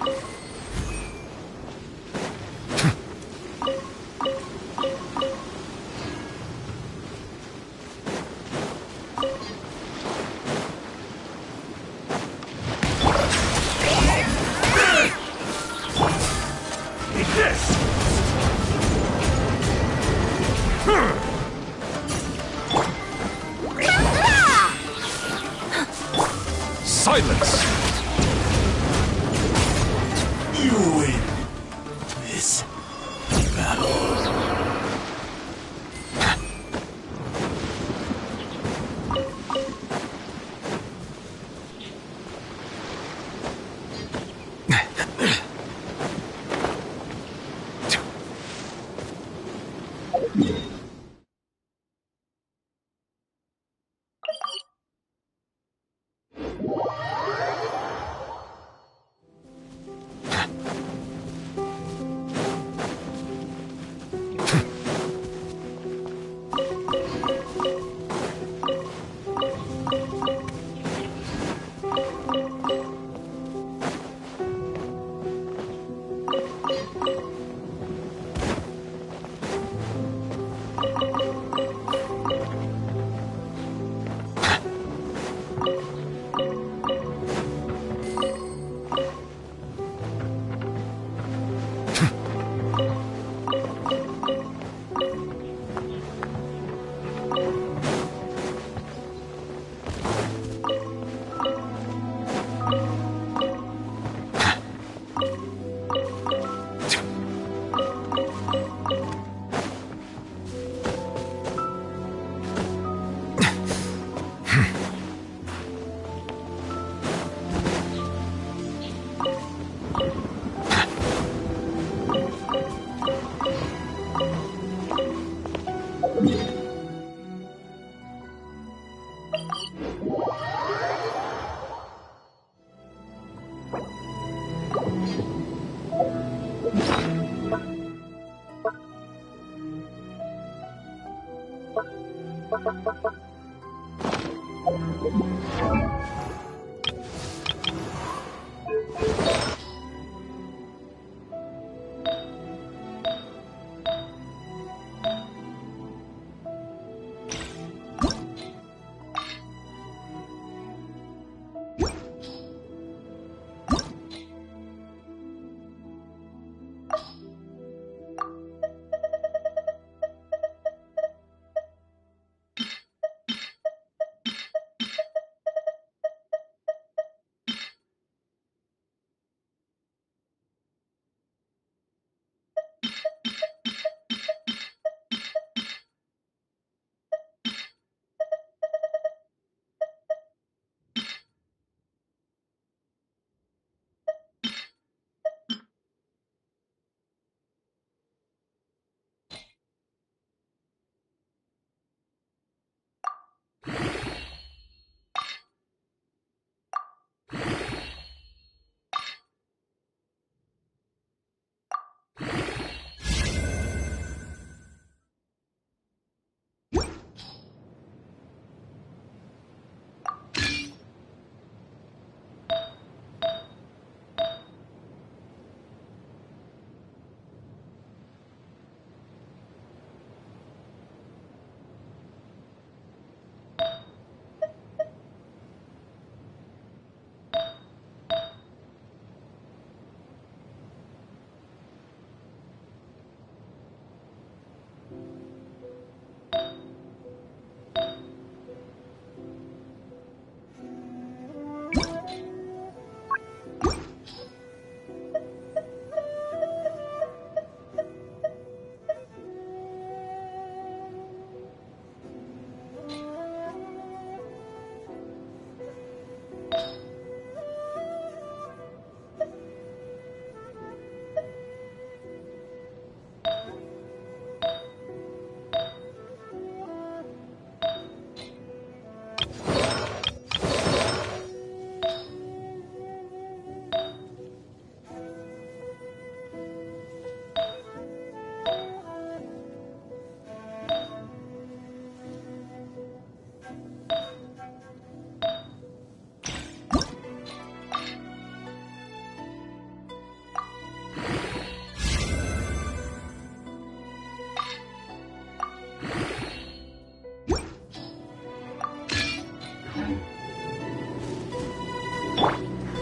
Silence! You win this battle.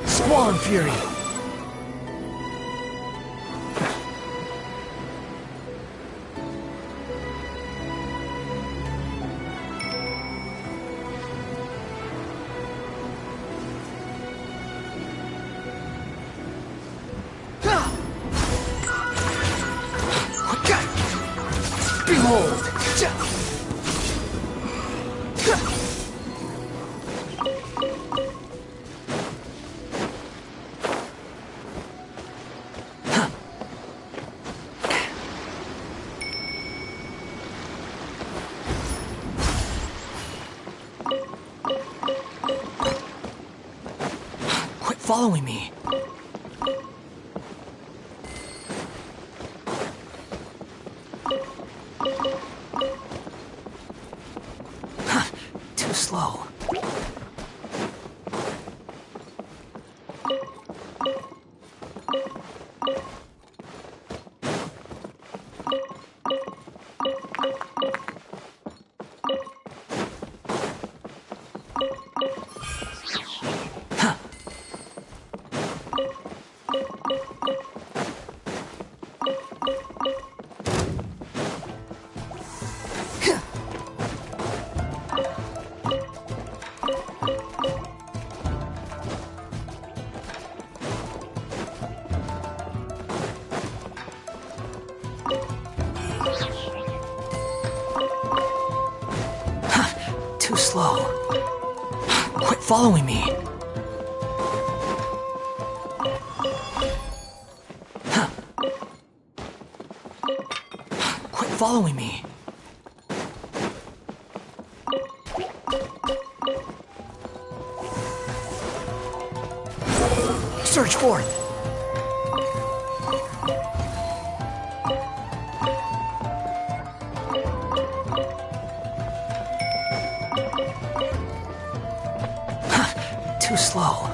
Squall Fury!
Behold!
Quit following me. Too slow. Too slow. Quit following me. Quit following me. Search forth.
Too slow.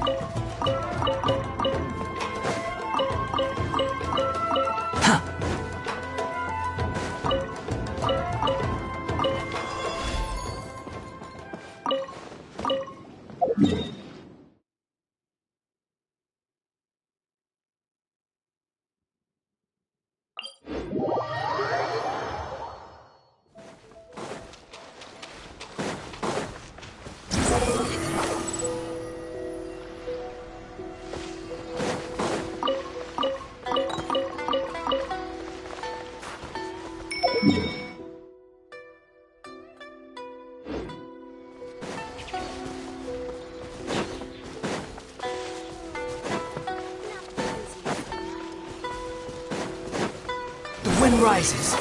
The wind rises.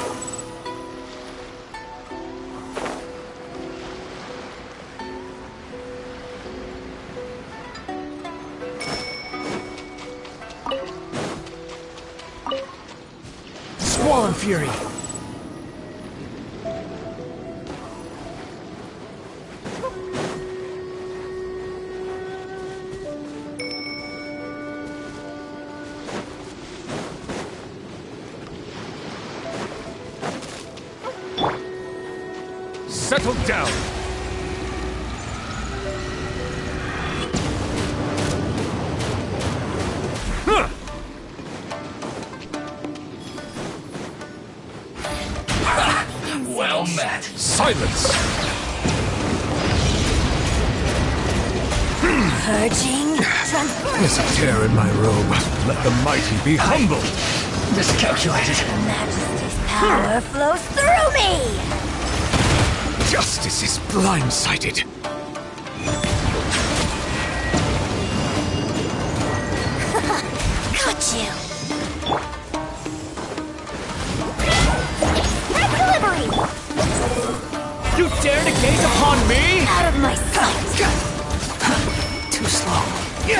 Squall and fury.
Settle down! Well met. Silence!
Purging.
There's a tear in my robe. Let the mighty be humbled.
Miscalculated.
Her Majesty's power flows through me!
Justice is blindsided.
Got you!
You dare to gaze upon me?
Out of my sight!
Too slow.
This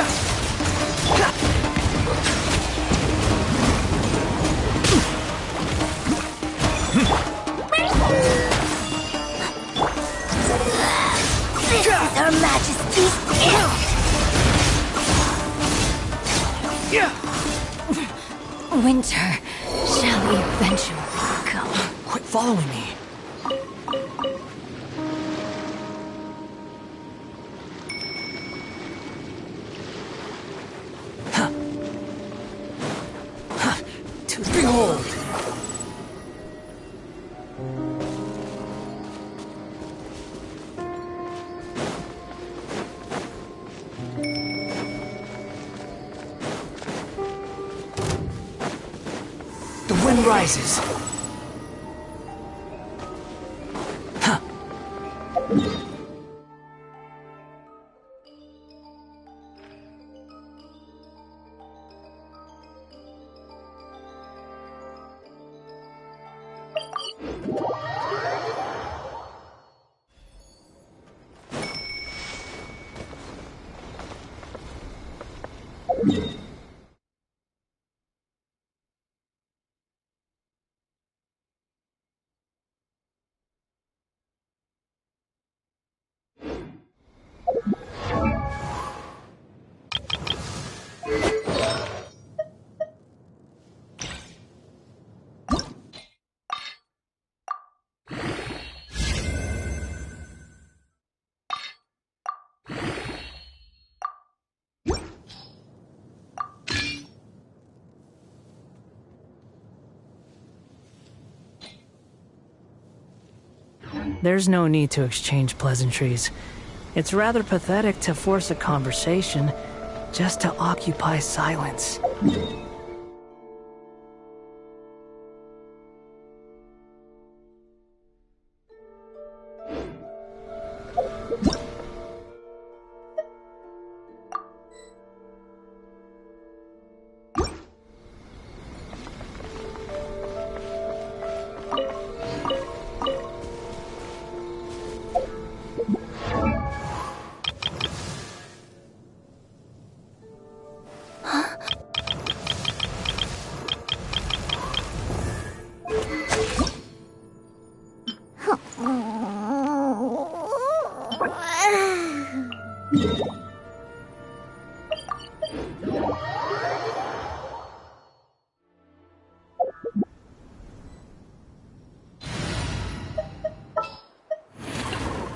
is Her Majesty's guilt! Winter shall eventually come.
Quit following me. Behold! The wind rises. There's no need to exchange pleasantries. It's rather pathetic to force a conversation just to occupy silence.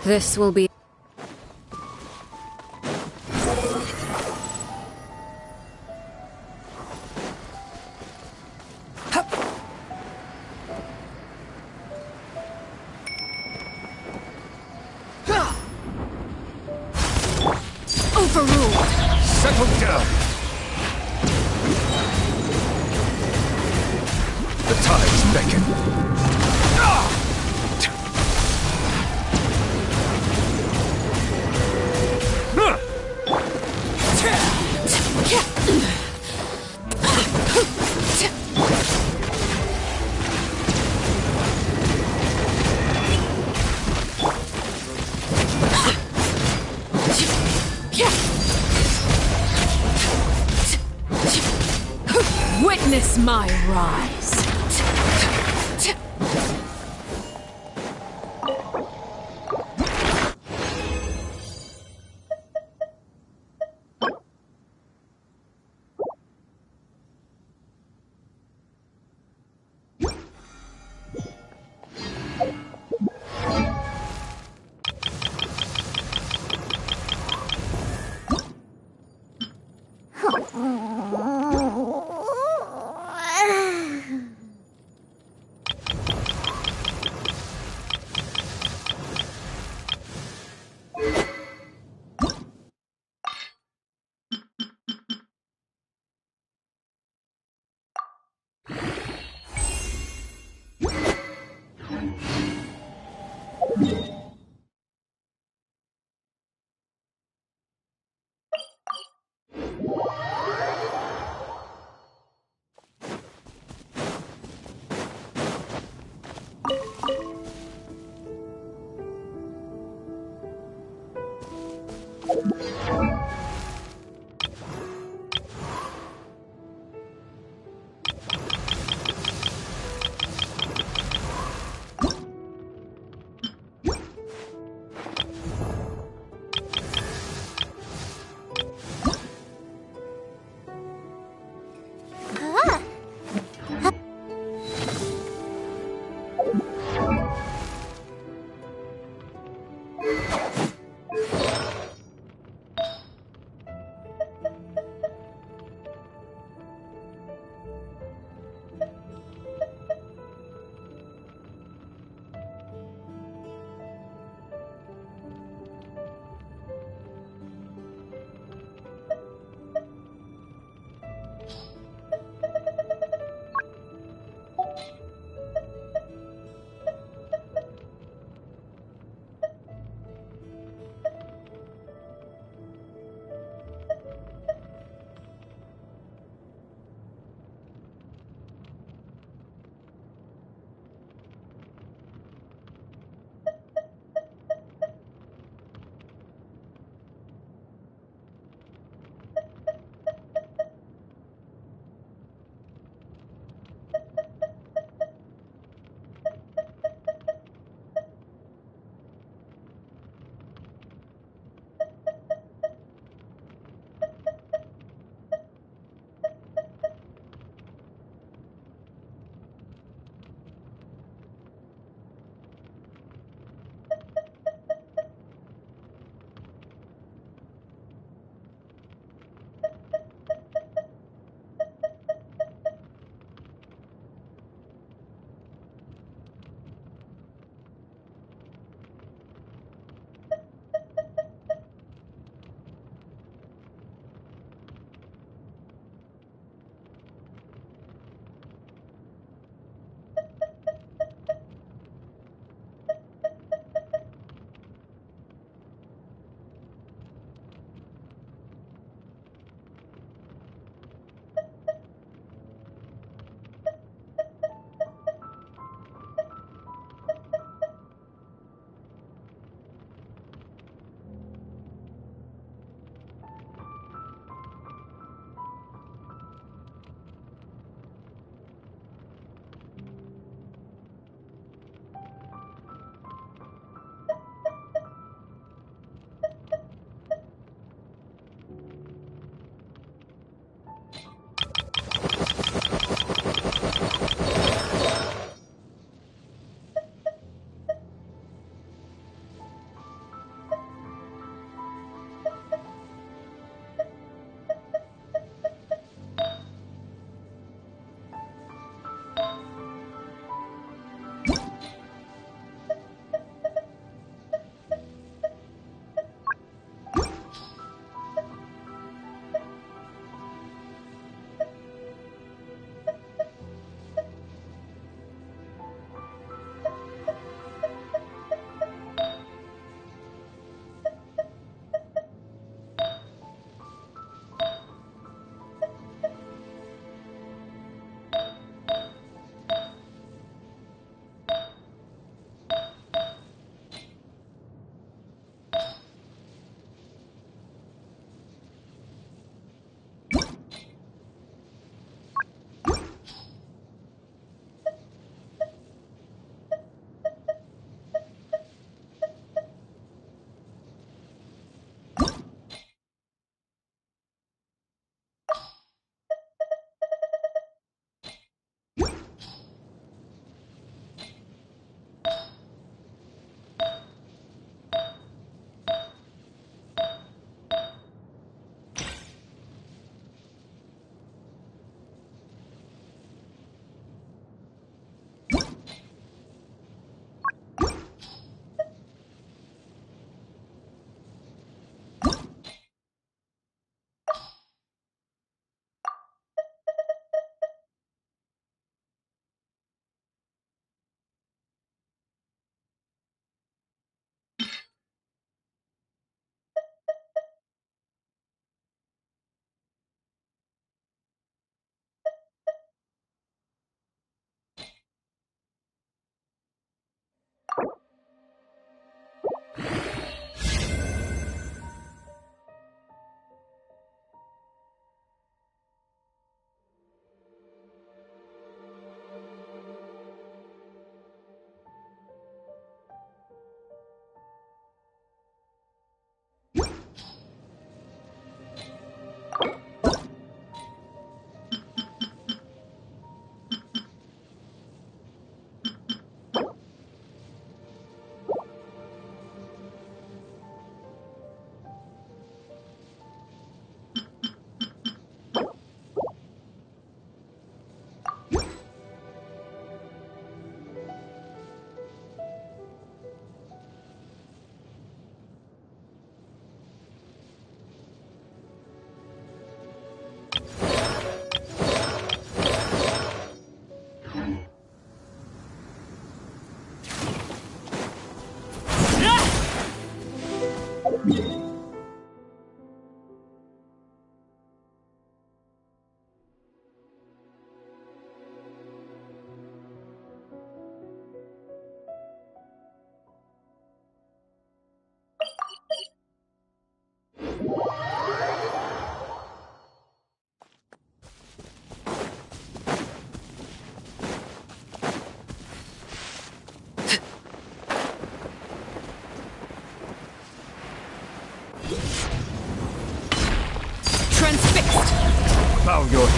This will be...
Overruled.
Settle down. The tides beckon.
Witness my rise.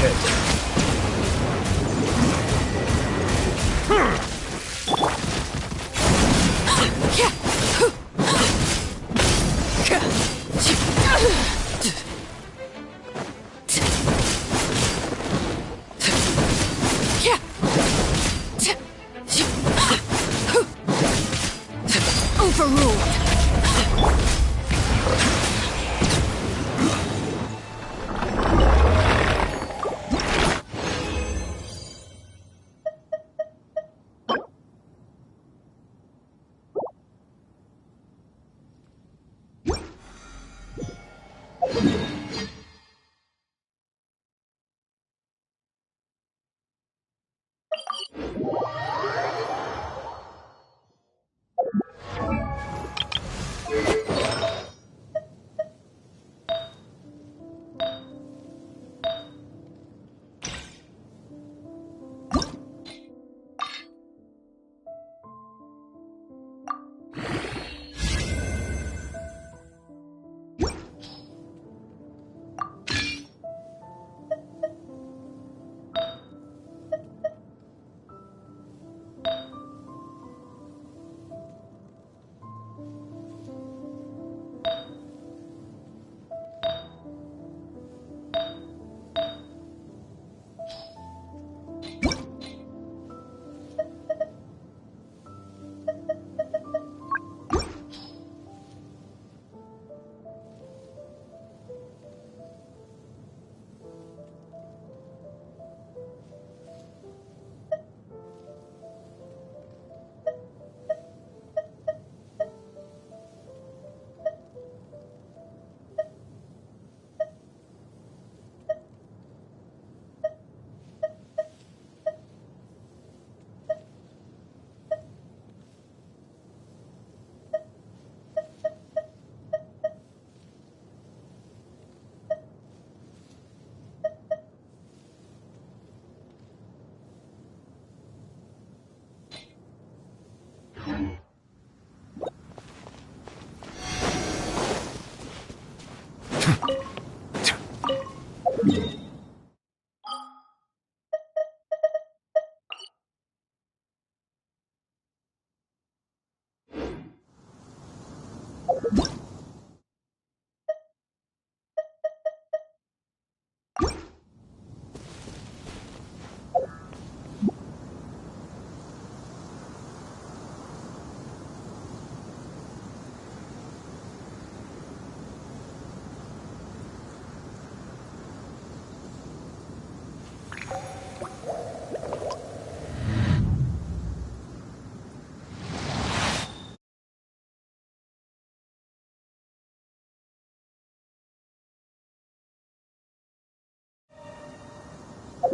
ahead.
Overruled.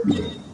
Yeah.